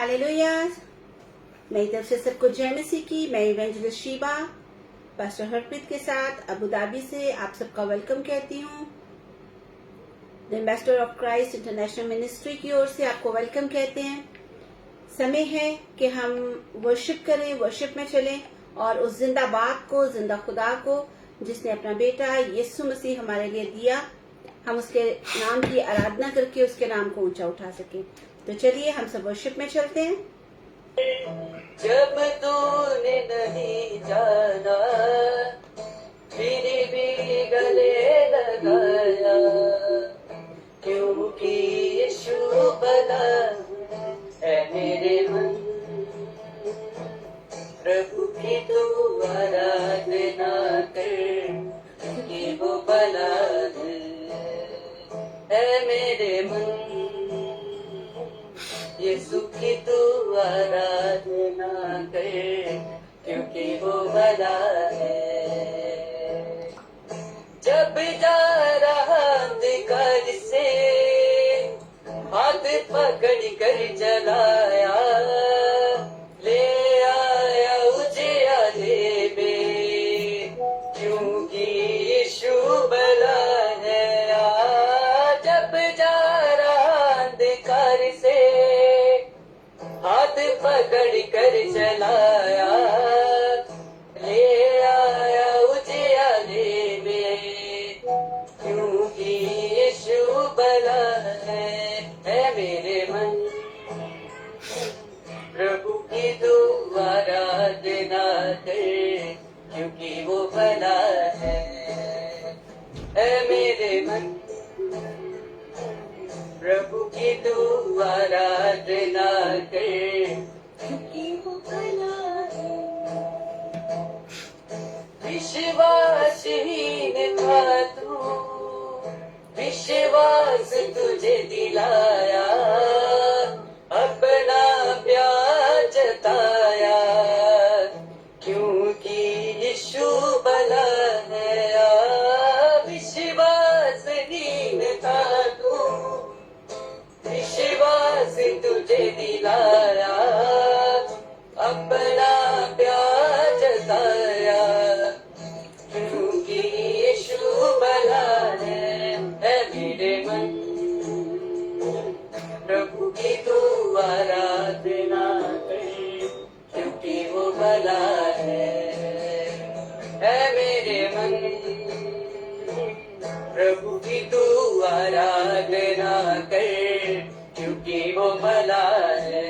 Hallelujah. मेरी तरफ से सबको जय मसीह की। मैं इवेंजलिस्ट शीबा पास्टर हरप्रीत के साथ अबू धाबी से आप सबका वेलकम कहती हूँ। The ambassador of Christ international ministry की ओर से आपको वेलकम कहते हैं। समय है कि हम वर्शिप करें, वर्शिप में चलें और उस जिंदा बात को, जिंदा खुदा को जिसने अपना बेटा यीशु मसीह हमारे लिए दिया, हम उसके नाम की आराधना करके उसके नाम को ऊंचा उठा सकें। तो चलिए हम सब वर्शिप में चलते हैं। जब तूने नहीं जाना फिर भी गले लगाया, क्योंकि यीशु भला है मेरे मन। प्रभु की तू आराधना कर, क्योंकि वो भला है मेरे मन। यीशु की तू आराधना कर, क्योंकि वो भला है। जब जा रहा अंधकार से हाथ पकड़ कर चलाया, ले आया उजियाले में, क्योंकि यीशु भला है। जब जा रहा अंधकार से हाथ पकड़ कर चलाया, ले आया उजियाले में, क्योंकि यीशु भला है मेरे मन। प्रभु की तू आराधना कर, क्योंकि वो भला है मेरे मन। प्रभु की तू आराधना कर, क्योंकि वो भला है। विश्वासहीन था तू, विश्वास तुझे दिलाया, अपना प्यार जताया, क्योंकि यीशु भला है। विश्वासहीन था तू, विश्वास तुझे दिलाया, अपना प्यार जताया, क्योंकि यीशु भला है मेरे मन। प्रभु की तू आराधना कर, क्योंकि वो भला है मेरे मन। प्रभु की तू आराधना कर, क्योंकि वो भला है।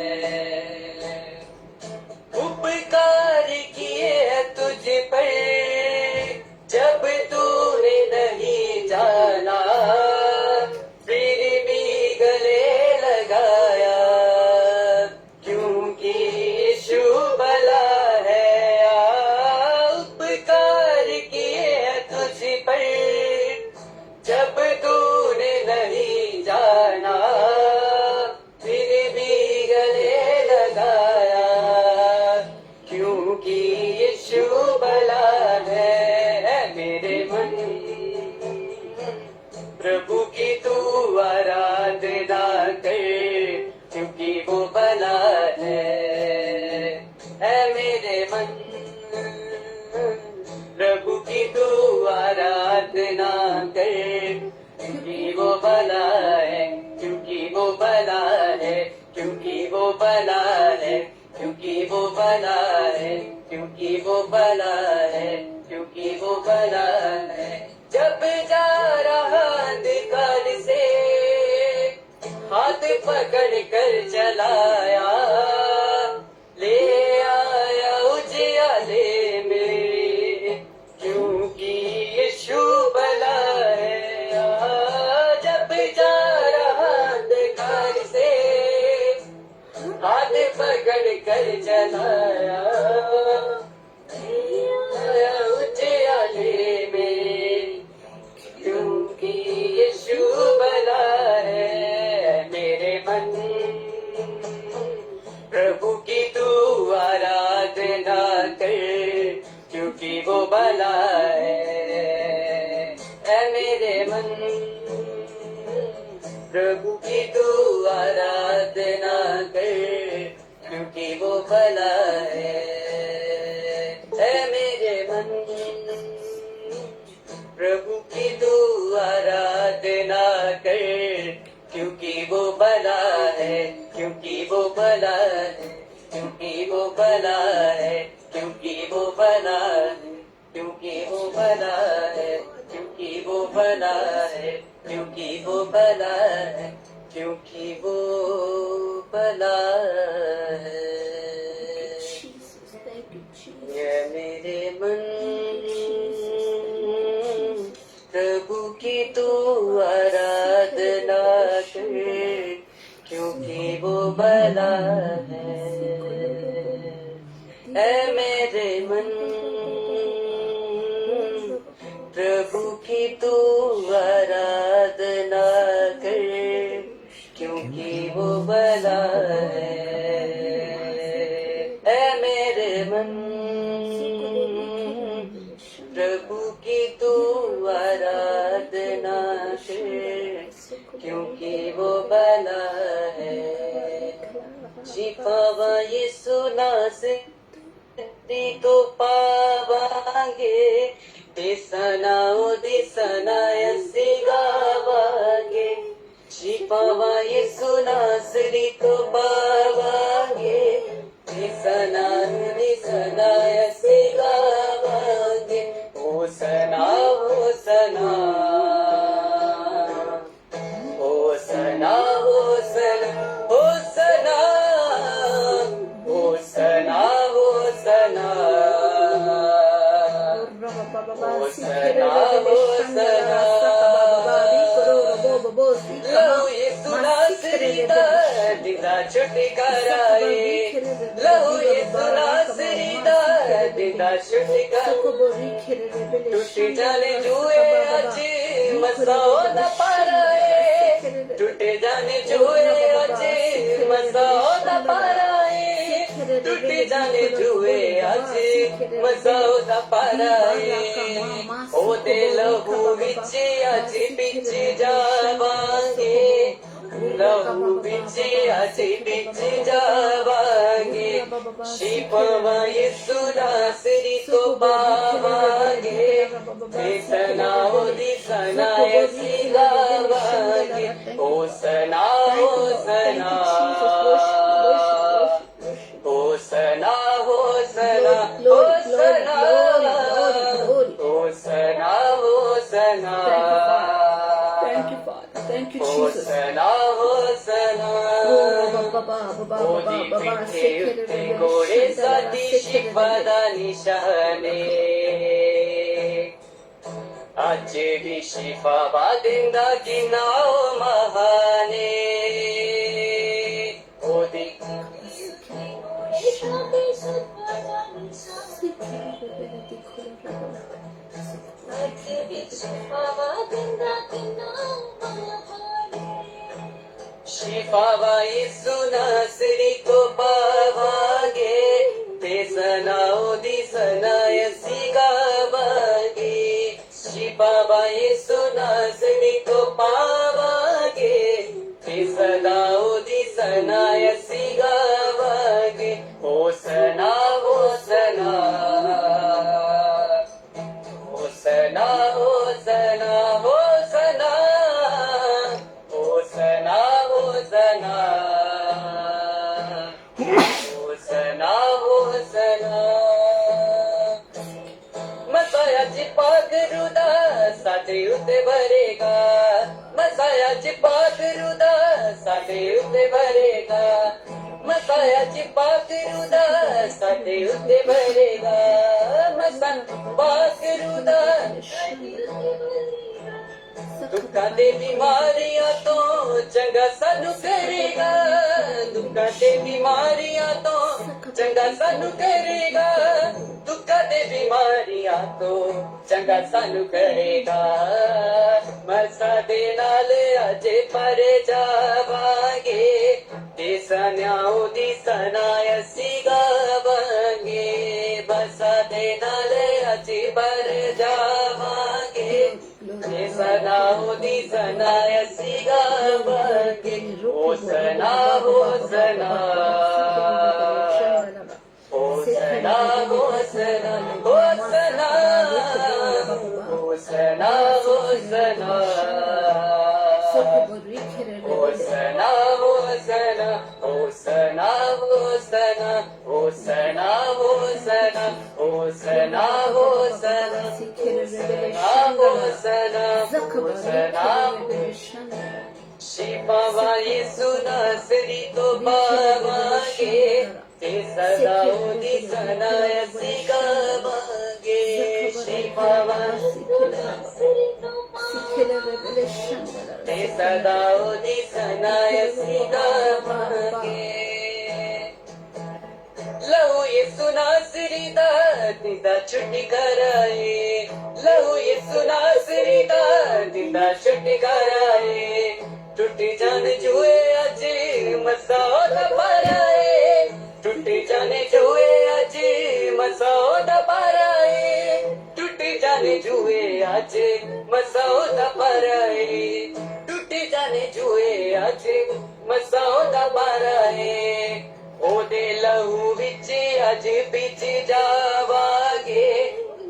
उपकार किए तुझ पर जब तूने नहीं जाना, फिर भी गले लगाया, क्योंकि यीशु भला है। उपकार किए तुझ पर जब तूने नहीं जाना, फिर भी गले लगाया, क्योंकि यीशु भला है मेरे मन। प्रभु की तू आराधना कर, क्योंकि वो भला है मेरे मन। प्रभु की तू आराधना कर, क्योंकि वो भला है, क्योंकि वो भला है, क्योंकि वो भला है, क्योंकि वो भला है, क्योंकि वो भला है, क्योंकि वो भला है। जब जा रहा अंधकार से हाथ पकड़ कर चलाया, ले आया उजियाले में, क्योंकि यीशु भला है। जब जा रहा अंधकार से हाथ पकड़ कर चलाया, ले आया उजियाले में, क्योंकि यीशु भला है मेरे मन। प्रभु की तू आराधना कर, क्योंकि वो भला है मेरे मन। प्रभु की तू आराधना कर, भला है। ऐ मेरे मन प्रभु की तू आराधना कर, क्योंकि वो भला है, क्योंकि वो भला है, क्योंकि वो भला है, क्योंकि वो भला है, क्योंकि वो भला है, क्योंकि वो भला है, क्योंकि वो भला है, क्योंकि वो भला है। Jesus, thank you, Jesus. ये मेरे मन प्रभु की तू आराधना कर, क्योंकि वो भला है। ऐ मेरे मन प्रभु की तू आराधना कर, क्योंकि वो भला है। ऐ मेरे मन प्रभु की तू आराधना कर, क्योंकि वो भला है। शिफावा यीशु नासरी को पावांगे, दिसना यसी गावांगे। शिफावा यीशु नासरी को पावांगे, दिसना यसी गावांगे। होसना होसना होसना होसना होसना होसना होसना लहू यीशु नासरीदा दिदा छुटकाराए, लहू यीशु नासरीदा दिदा छुटकाराए। टूटे जाने जुए आज मसाओ न पाराए, टूटे जाने जुए आज मसाओ न पाराए, टूटे जाने जुए आज मसाओ न पाराए। ओ दे लहू विच आज पिच जावांगे, लहू विच आज पिच जावांगे। शिफावा यीशु नासरी को पावांगे, दिसना यसी गावांगे। होसना होसना होसना होसना होसना होसना होसना। Thank you, Father. Thank you, Jesus. होसना होसना। ओदी पिठे उत्ते घोड़े साथी शिफादा निशाने, आज भी शिफा बादिंदा की नाव महाने। ओदी शिफावा यीशु नासरी को पावांगे, दिसना यसी गावांगे। शिफावा यीशु नासरी को पावांगे, दिसना यसी गावांगे। होसना होसना होसना होसना होसना होसना होसना होसना होसना। मसायाची पाखरुदा साठे उते भरेगा, मसायाची पाखरुदा साठे उते भरेगा, मसायाची पाखरुदा साठे उते भरेगा। मसा पाखरुदा दुखा दे बीमारियां तो चंगा सानू करेगा, दुखा दे बीमारियां तो चंगा सानू करेगा, दुखा दे बीमारियां तो चंगा सानू करेगा। मसा दे नाल अजे पर जावांगे, दिसना यसी गावांगे। मसा दे नाल अजे पर जावांगे, दिसना यसी गावांगे। होसना होसना होसना होसना होसना होसना होसना होसना होसना होसना होसना होसना होसना होसना होसना होसना शिफा येसुना सरी तो बाबागे ते सदा उदी सनायसी गावागे शिफा ते सदा उदी सनायसी गावागे लहू येसुना सरीदा दिदा छुट्टी कराए लहू येसुना सरीदा दिदा छुट्टी कराए टूटी जान जुए अज मसाओ दा पाराए टूटी जाने जुए अज मसाओ दा पाराए टूटी जाने जुए अज मसाओ दा पाराए टूटी जाने जुए अज मसाओ दा पाराए ओदे लहू विच अज बिच जावांगे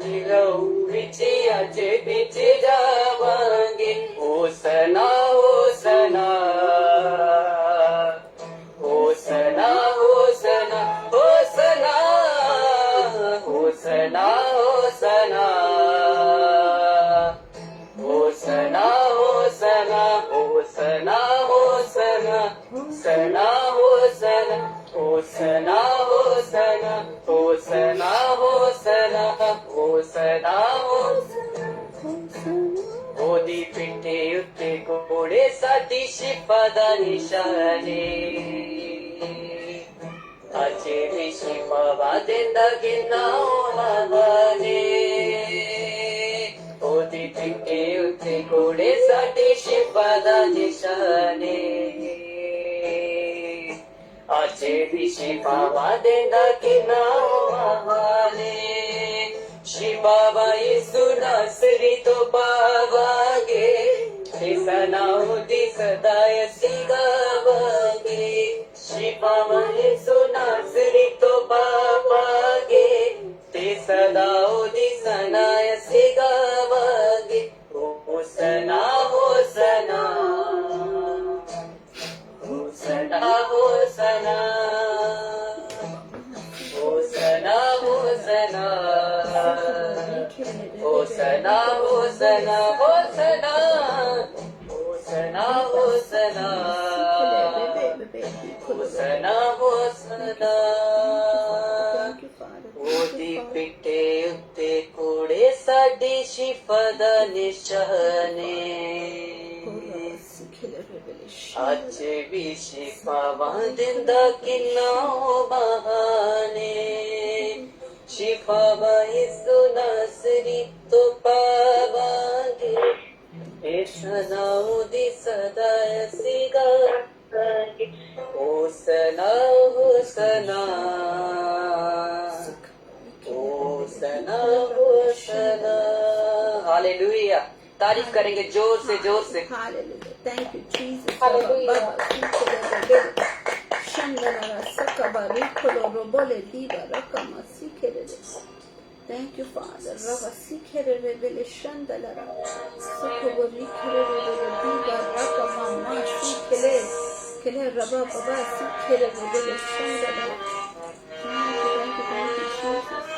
लहू विच अज बिच जावांगे होसना होसना होसना होसना होसना होसना होसना होसना होसना होसना होसना सना होसना होसना होसना होसना होसना होसना होसना ओदी पिठे उत्ते घोड़े साडी शिफा दा निशाने अजे भी शिफा वा देंदा गिना ओलाने ओदी पिठे उत्ते घोड़े साडी शिफा दा निशाने अजे भी शिफा वा देंदा गिना ओलाने शिफा वा येसु नासरी तो पावांगे ते सनाउदी सदायसी गावांगे शिफा वा येसु नासरी तो पावांगे ते सदाउदी सनायसी गावांगे होसना होसना होसना होसना होसना होसना होसना होसना होसना होसना होसना होसना होसना ओदी पिठे उत्ते घोड़े साडी शिफा दा निशाने अज भी शिफा वा दिंदा किन्ना बहाने शिफा वा येसु नासरी तो पावांगे ए सनाउदी सदायसी गावांगे होसना होसना होसना होसना हालेलुया तारीफ करेंगे जोर से Hallelujah. Thank you, Jesus. Hallelujah. Thank you, Father. Rava sikhere rebele shandalara. Sukobo likhere rebele diba raka mama sikhere. Kele raba baba sikhere rebele shandalara. Thank you, Jesus.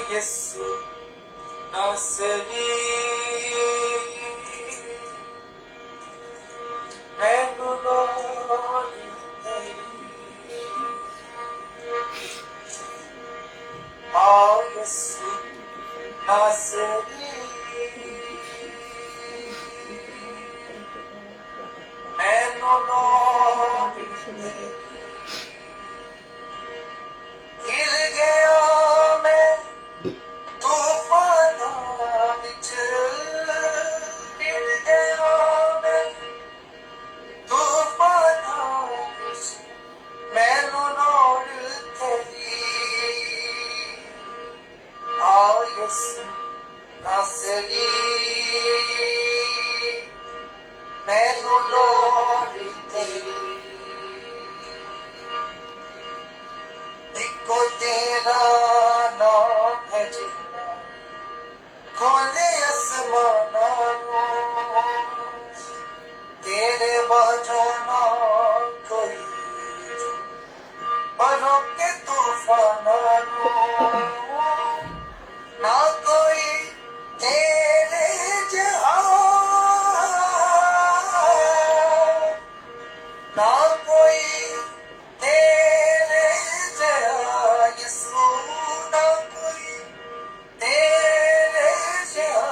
Yesu Nasri Yesu Nasri ना कोई तेरे जया यसू, ना कोई तेरे जया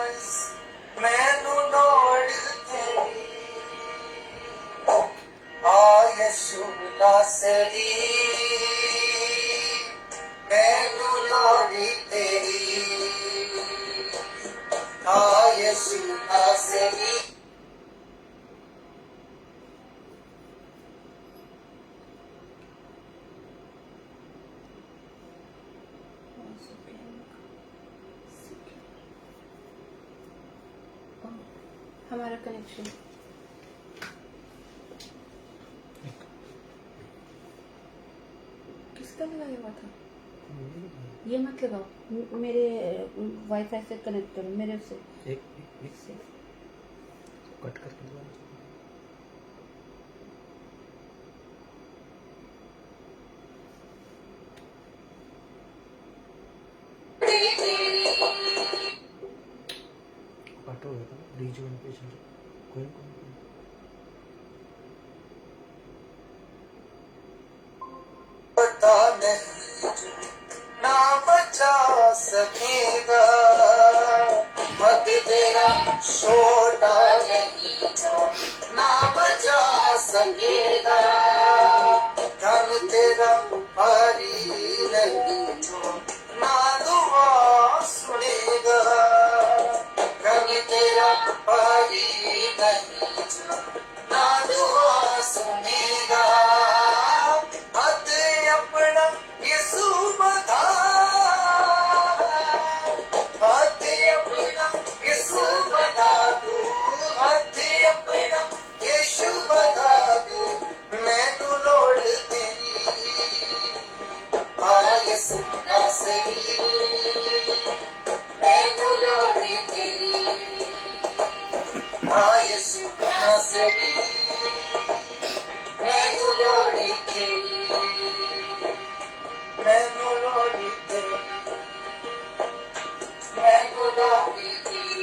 यसू, मैनू लोड़ तेरी आ यसू नासरी, मैनू लोड़ तेरी आ यसू नासरी। हमारा कनेक्शन किसका लगाया हुआ था? ये मत लगाओ, मेरे वाईफाई से कनेक्ट करो, मेरे से एक से। कट करके दोबारा कट हो गया था रिजॉइन पे चल कोई पता नहीं ना बचा सकेगा, मत तेरा छोटा नहीं ना बचा सकेगा, धन तेरा भारी नहीं ना दुआ सुनेगा, धन तेरा भारी नहीं ना दुआ सुनेगा, हद अपना यीशु बता, हद अपना यीशु बता दू, हद अपना यीशु बता दू, मैनू लोड़ तेरी आ यीशु नासरी, मैनू लोड़ तेरी आ यीशु नासरी, मैनू लोड़ तेरी, मैनू लोड़ तेरी, मैनू लोड़ तेरी।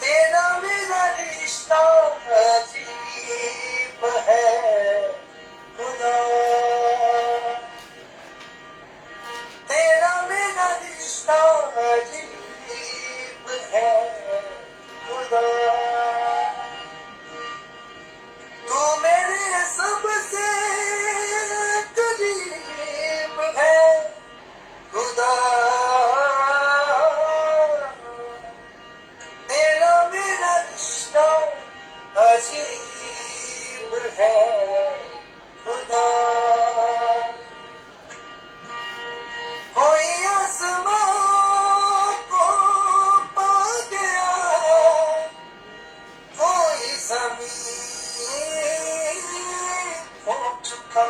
तेरा मेरा रिश्ता अजीब है खुदा, तेरा मेरा रिश्ता अजीब है खुदा, तू मेरे सबसे करीब है खुदा, तेरा मेरा रिश्ता अजीब है खुदा, कोई आसमां को पा गया, कोई ज़मीन खो चुका,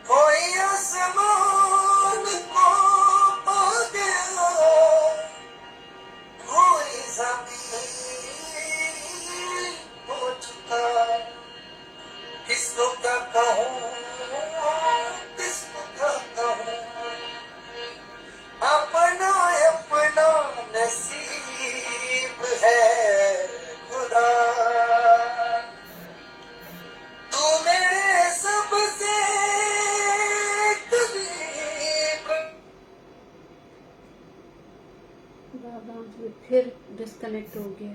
कोई आसमान को पा गया, कोई ज़मीन हो चुका, किसको क्या कहूँ, किसको क्या कहूँ, अपना अपना नसीब है खुदा, तू मेरे सबसे करीब। बाबा फिर डिस्कनेक्ट हो गया,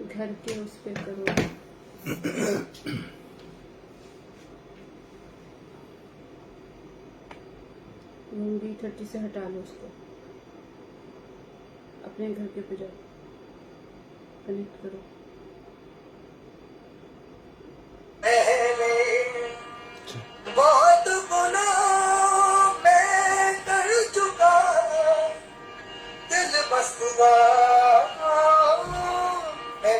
घर के उस पे करो। B30 से हटा लो उसको, अपने घर के पे जाओ, कनेक्ट करो। बहुत गुनाह मैं कर चुका, दिल बस खुदा मैं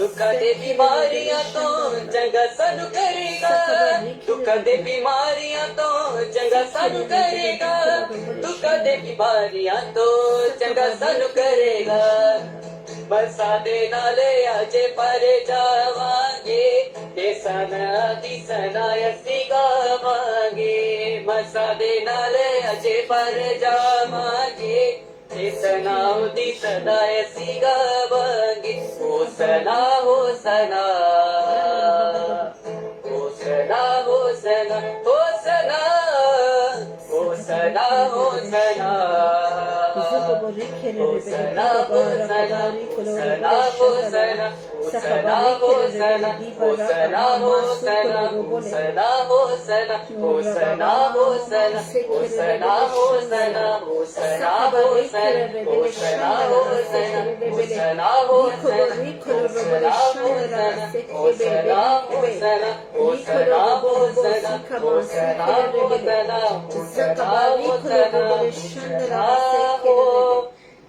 दुख दे बीमारियां तो चंगा सानू करेगा, दुख दे बीमारियां तो चंगा सानू करेगा, दुख दे बीमारियां तो चंगा सानू करेगा। बरसा दे नाले अजे पर जावांगे, ते सना दी सनायसी गावांगे। बरसा दे नाले अजे पर जावांगे, ते सनाओ दी सनायसी गावांगे। ओ सना हो सना, ओ सना हो सना, ओ सना, ओ सना हो सना, ओ सना हो सना, सना हो सना, ओ सना हो सना, ओ सना हो सना, ओ सना हो सना, ओ सना हो सना, ओ सना हो सना, ओ सना हो सना, ओ सना हो सना, ओ सना हो सना, ओ सना हो सना, ओ सना हो सना, ओ सना हो सना, ओ सना हो सना, ओ सना हो सना, सना हो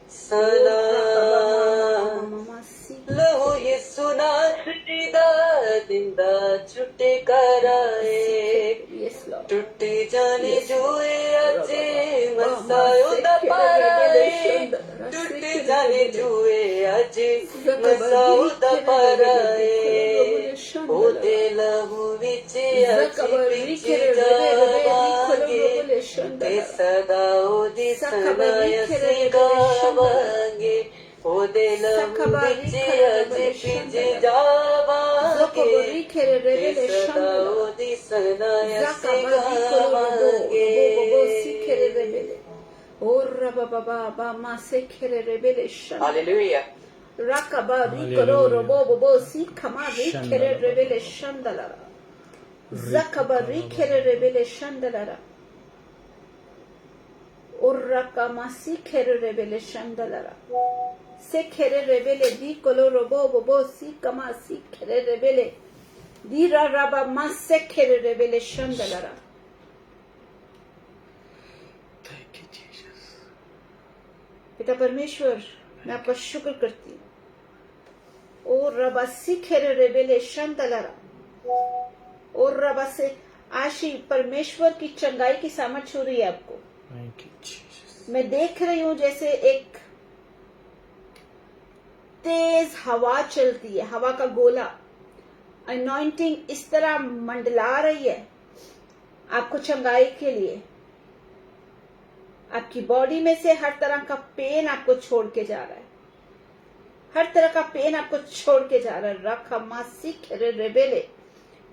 सना। लहो ये सुना छुट्टीदा दिंदा छुटकाराए, टुट्टी जाने जोए अजे मसायो दा पाराए, टुट्टी जाने जोए अजे मसायो दा पाराए। ओदे लहू विच अजे पिछे जावांगे, ते सदा ओदी सनायसी गावांगे। ओदे लहू विच अजे पिछे जावांगे, ते सदा ओदी सनायसी गावांगे। Hallelujah. Rakabari koro robo bobo si kamari kere rebele shandalara. Zakabari kere rebele shandalara. Urrakamasi kere rebele shandalara. Se kere rebele di kolo robo bobo si kamasi kere rebele. Di raba masse kere rebele shandalara. Thank you, Jesus. पिता परमेश्वर मैं आपका शुक्र करती हूँ। और रबा सिखेरे रेबेले शंतलरा, और रबा से आशी परमेश्वर की चंगाई की सामर्थ हो रही है आपको। Thank you, Jesus. मैं देख रही हूँ जैसे एक तेज हवा चलती है, हवा का गोला, अनॉइंटिंग इस तरह मंडला रही है आपको चंगाई के लिए। आपकी बॉडी में से हर तरह का पेन आपको छोड़ के जा रहा है, हर तरह का पेन आपको छोड़ के जा रहा है। रखा मासी खेरे रेबेले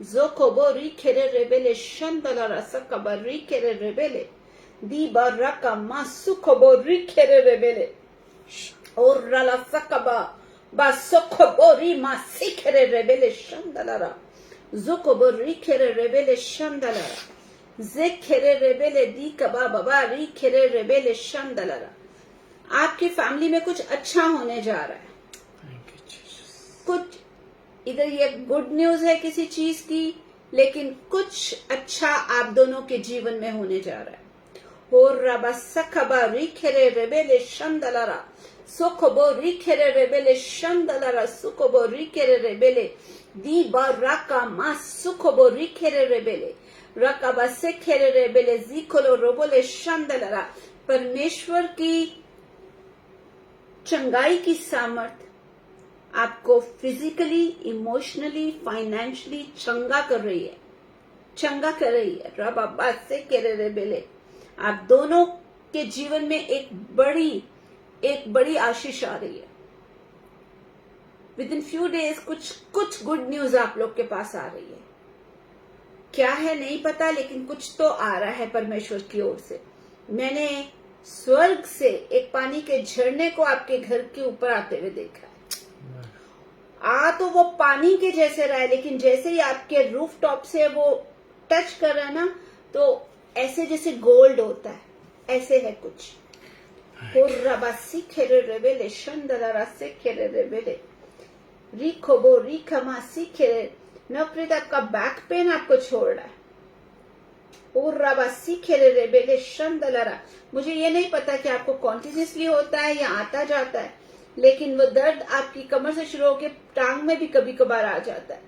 जोकोबो री खेरे रेबेले शंदला रसकबा री खेरे रेबेले दी बरका मासुकोबो री खेरे रेबेले और रला सकबा बासोकोबो री मासी खेरे रेबेले शंदला जोकोबो री खेरे रेबेले शंदला जेखेरे रेबेले दी कबा बाबा री खेरे रेबेले शंदलरा। आपकी फैमिली में कुछ अच्छा होने जा रहा है। Thank you, Jesus. कुछ इधर ये गुड न्यूज है किसी चीज की, लेकिन कुछ अच्छा आप दोनों के जीवन में होने जा रहा है। हो रबा सकबा री खेरे रेबेले शंदलरा सोकोबो री खेरे रेबेले शंदलरा सुकोबो री खेरे रेबेले दी बराका मा सुकोबो री खेरे रेबेले रकाबा से खेरे रेबेले जीकोलो रोबोले शंदलरा। परमेश्वर की चंगाई की सामर्थ आपको फिजिकली, इमोशनली, फाइनेंशियली चंगा कर रही है, चंगा कर रही है। रबाबा से खेरे रेबेले आप दोनों के जीवन में एक बड़ी आशीष आ रही है। विद इन फ्यू डेज कुछ गुड न्यूज आप लोग के पास आ रही है। क्या है नहीं पता, लेकिन कुछ तो आ रहा है परमेश्वर की ओर से। मैंने स्वर्ग से एक पानी के झरने को आपके घर के ऊपर आते हुए देखा है। तो वो पानी के जैसे रहा है, लेकिन जैसे ही आपके रूफ टॉप से वो टच कर रहा है ना, तो ऐसे जैसे गोल्ड होता है, ऐसे है कुछ। रबासी खेरे रेबेले शंदला से खेरे रेबेले रिखोबो रिखमासी खेरे नौकरी आपका बैक पेन आपको छोड़ रहा है। और रबासी खेरे रेबेले शंदलरा। मुझे ये नहीं पता कि आपको कॉन्टिन्यूसली होता है या आता जाता है, लेकिन वो दर्द आपकी कमर से शुरू होकर टांग में भी कभी कभार आ जाता है।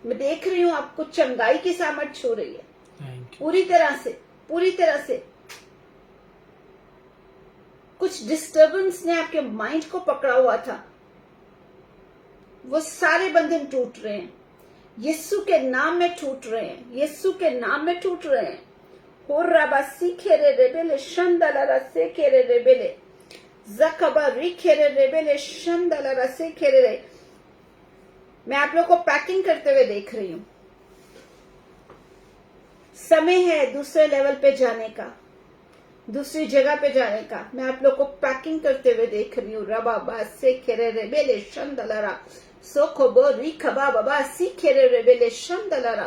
मैं देख रही हूँ आपको चंगाई की सामर्थ छू रही है थैंक यू। पूरी तरह से। कुछ डिस्टरबेंस ने आपके माइंड को पकड़ा हुआ था, वो सारे बंधन टूट रहे हैं यीशु के नाम में, टूट रहे हैं यीशु के नाम में, टूट रहे हैं। हो राबासी खेरे रेबेले शंदला से खेरे रेबेले जकबा री खेरे रेबेले शंदला से खेरे रे। मैं आप लोग को पैकिंग करते हुए देख रही हूं। समय है दूसरे लेवल पे जाने का, दूसरी जगह पे जाने का। मैं आप लोग को पैकिंग करते हुए देख रही हूँ। रबा बा से खेरे रेबेले शंदला सोखोबो री खबा बाबा सी खेरे रेबेले शंदला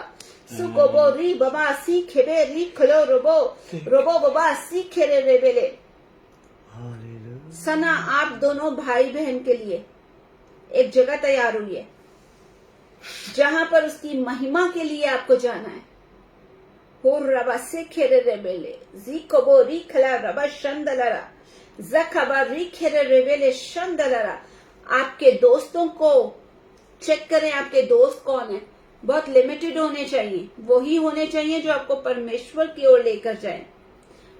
सुकोबो री बाबा सी खेबे री खलो रोबो रोबो बाबा सी खेरे रेबेले। हालेलुया। सना आप दोनों भाई बहन के लिए एक जगह तैयार हुई है जहां पर उसकी महिमा के लिए आपको जाना है। हो रबा से खेरे रेबेले जी कोबो री खला रबा शंदला जखबा री खेरे रेबेले शंदला। आपके दोस्तों को चेक करें, आपके दोस्त कौन है। बहुत लिमिटेड होने चाहिए, वही होने चाहिए जो आपको परमेश्वर की ओर लेकर जाएं।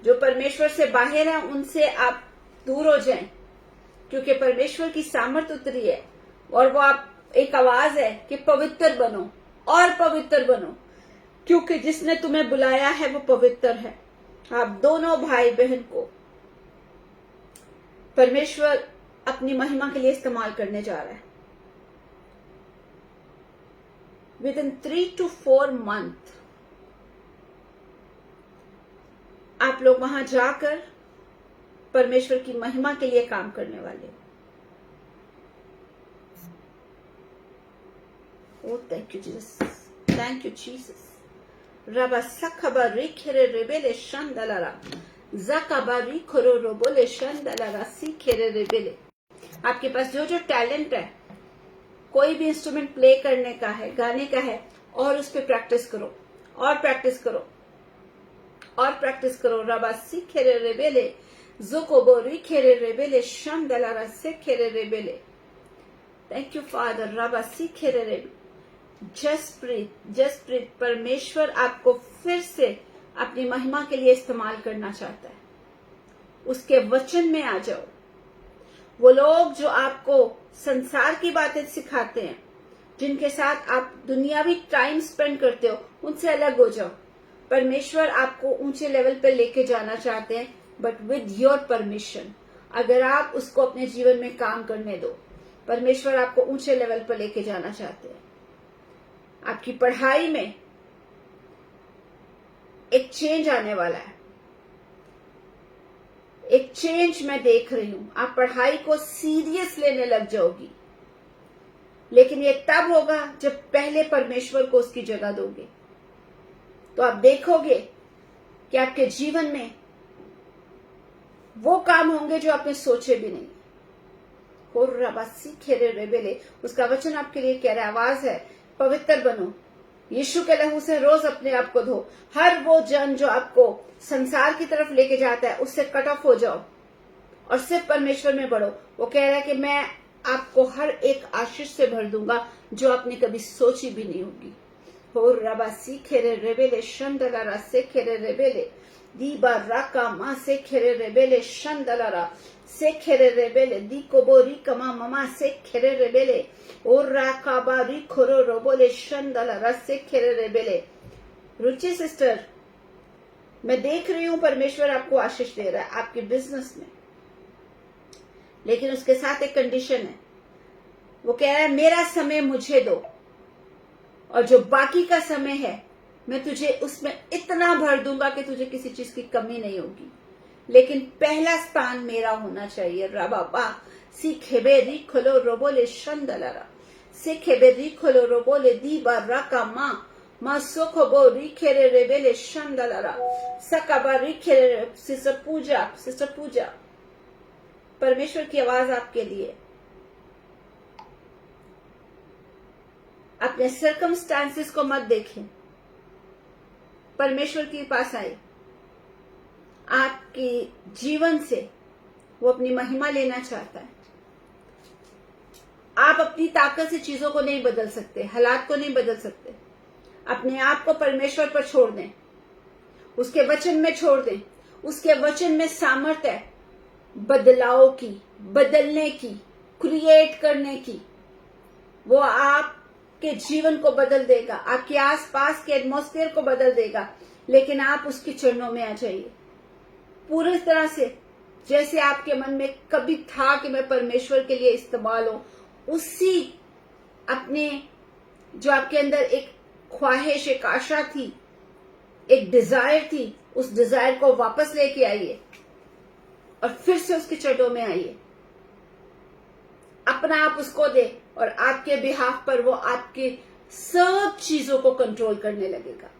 जो परमेश्वर से बाहर है उनसे आप दूर हो जाएं, क्योंकि परमेश्वर की सामर्थ उतरी है और वो आप एक आवाज है कि पवित्र बनो और पवित्र बनो, क्योंकि जिसने तुम्हें बुलाया है वो पवित्र है। आप दोनों भाई बहन को परमेश्वर अपनी महिमा के लिए इस्तेमाल करने जा रहा है। Within 3 to 4 month आप लोग वहां जाकर परमेश्वर की महिमा के लिए काम करने वाले। Oh, thank you, Jesus. Thank you, Jesus. Raba sakaba rikhere rebele shandalara. Zakaba rikhoro robole shandalara sikhere rebele. आपके पास जो जो टैलेंट है, कोई भी इंस्ट्रूमेंट प्ले करने का है, गाने का है, और उस पर प्रैक्टिस करो और प्रैक्टिस करो और प्रैक्टिस करो। रबा सी खेरे रेबेले जोकोबोरी खेरे रेबेले शंदला से खेरे रेबेले। Thank you father. रबा सी खेरे रेबे। जसप्रीत परमेश्वर आपको फिर से अपनी महिमा के लिए इस्तेमाल करना चाहता है। उसके वचन में आ जाओ। वो लोग जो आपको संसार की बातें सिखाते हैं, जिनके साथ आप दुनियावी टाइम स्पेंड करते हो, उनसे अलग हो जाओ। परमेश्वर आपको ऊंचे लेवल पर लेके जाना चाहते हैं, बट विद योर परमिशन। अगर आप उसको अपने जीवन में काम करने दो, परमेश्वर आपको ऊंचे लेवल पर लेके जाना चाहते हैं। आपकी पढ़ाई में एक चेंज आने वाला है, एक चेंज मैं देख रही हूं। आप पढ़ाई को सीरियस लेने लग जाओगी, लेकिन ये तब होगा जब पहले परमेश्वर को उसकी जगह दोगे। तो आप देखोगे कि आपके जीवन में वो काम होंगे जो आपने सोचे भी नहीं। हो रबासी खेरे रेबेले, उसका वचन आपके लिए कह रहा है, आवाज है, पवित्र बनो, यीशु के लहू से रोज अपने आप को धो। हर वो जन जो आपको संसार की तरफ लेके जाता है, उससे कट ऑफ हो जाओ और सिर्फ परमेश्वर में बढ़ो। वो कह रहा है कि मैं आपको हर एक आशीष से भर दूंगा जो आपने कभी सोची भी नहीं होगी। हो रबासी खेरे रेबेले शंदला से खेरे रेबेले दीबा राका मा से खेरे रेबेले शंदला से खेरे रेबेले दी कोबोरी कमा ममा से खेरे रेबेले और राकाबारी खोरो रोबोले शंदला से खेरे रेबेले। रुचि सिस्टर, मैं देख रही हूं परमेश्वर आपको आशीष दे रहा है आपके बिजनेस में, लेकिन उसके साथ एक कंडीशन है। वो कह रहा है मेरा समय मुझे दो, और जो बाकी का समय है मैं तुझे उसमें इतना भर दूंगा कि तुझे किसी चीज की कमी नहीं होगी, लेकिन पहला स्थान मेरा होना चाहिए। रबाबा सीखेबे री खोलो रोबोले शंदला सीखेबे री खोलो रोबोले दी बारा का माँ सोखोबो री खेरे रेबेले शंदला सकाबा री खेरे। सिस्टर पूजा, परमेश्वर की आवाज आपके लिए। अपने सर्कमस्टांसेस को मत देखें, परमेश्वर के पास आए। आपके जीवन से वो अपनी महिमा लेना चाहता है। आप अपनी ताकत से चीजों को नहीं बदल सकते, हालात को नहीं बदल सकते। अपने आप को परमेश्वर पर छोड़ दें, उसके वचन में छोड़ दें। उसके वचन में सामर्थ्य है बदलाव की, बदलने की, क्रिएट करने की। वो आपके जीवन को बदल देगा, आपके आसपास के एटमॉस्फेयर को बदल देगा, लेकिन आप उसके चरणों में आ जाइए पूरी तरह से। जैसे आपके मन में कभी था कि मैं परमेश्वर के लिए इस्तेमाल हूं, उसी अपने जो आपके अंदर एक ख्वाहिश, एक आशा थी, एक डिजायर थी, उस डिजायर को वापस लेके आइए और फिर से उसके चरणों में आइए। अपना आप उसको दे और आपके बिहाफ पर वो आपके सब चीजों को कंट्रोल करने लगेगा।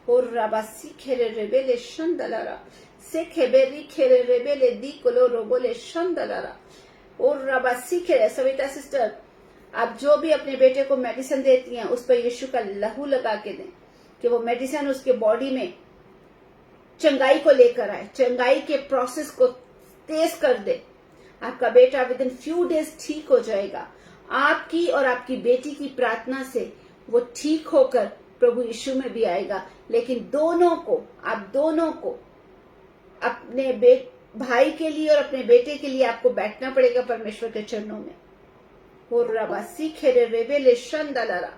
और राबासी खेरे रेबेले शंदलारा से खेबेरी खेरे रेबेले दी कोलो रोबोले शंदलारा। और राबासी खेरे सविता सिस्टर, आप जो भी अपने बेटे को मेडिसिन देती हैं उस पर यीशु का लहू लगा के दें कि वो मेडिसिन उसके बॉडी में चंगाई को लेकर आए, चंगाई के प्रोसेस को तेज कर दे। आपका बेटा विद इन फ्यू डेज ठीक हो जाएगा। आपकी और आपकी बेटी की प्रार्थना से वो ठीक होकर प्रभु यीशु में भी आएगा। लेकिन आप दोनों को अपने भाई के लिए और अपने बेटे के लिए आपको बैठना पड़ेगा परमेश्वर के चरणों में। Horabaси kere rebele shandalara.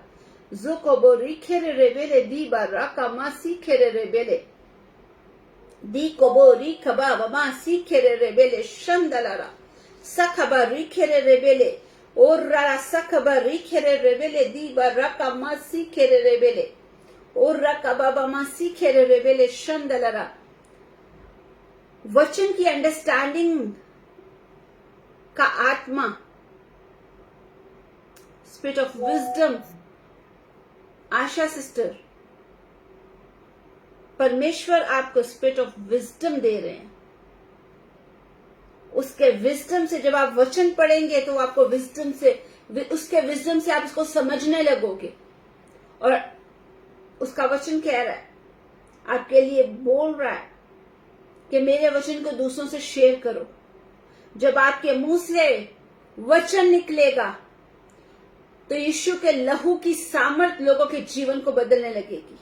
Zukobori kere rebele di baraka masi kere rebele. Di kobori kababa masi kere rebele shandalara. Sakabari kere rebele. Orra sakabari kere rebele di baraka masi kere rebele. Orra kababa masi kere rebele shandalara. वचन की understanding का आत्मा, spirit of wisdom, Asha sister, परमेश्वर आपको spirit of wisdom दे रहे हैं। उसके wisdom से जब आप वचन पढ़ेंगे तो आपको विजडम से, उसके विजडम से आप उसको समझने लगोगे। और उसका वचन कह रहा है, आपके लिए बोल रहा है कि मेरे वचन को दूसरों से शेयर करो। जब आपके मुंह से वचन निकलेगा तो यीशु के लहू की सामर्थ लोगों के जीवन को बदलने लगेगी।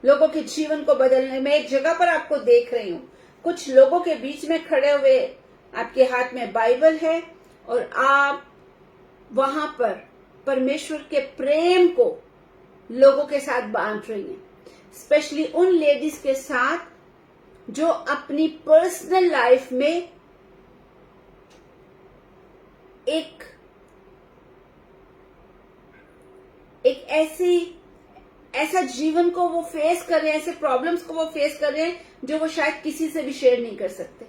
लोगों के जीवन को बदलने में एक जगह पर आपको देख रही हूं, कुछ लोगों के बीच में खड़े हुए, आपके हाथ में बाइबल है और आप वहां पर परमेश्वर के प्रेम को लोगों के साथ बांट रही हैं। स्पेशली उन लेडीज के साथ जो अपनी पर्सनल लाइफ में एक ऐसा जीवन को वो फेस कर रहे हैं, ऐसे प्रॉब्लम्स को वो फेस कर रहे हैं जो वो शायद किसी से भी शेयर नहीं कर सकते।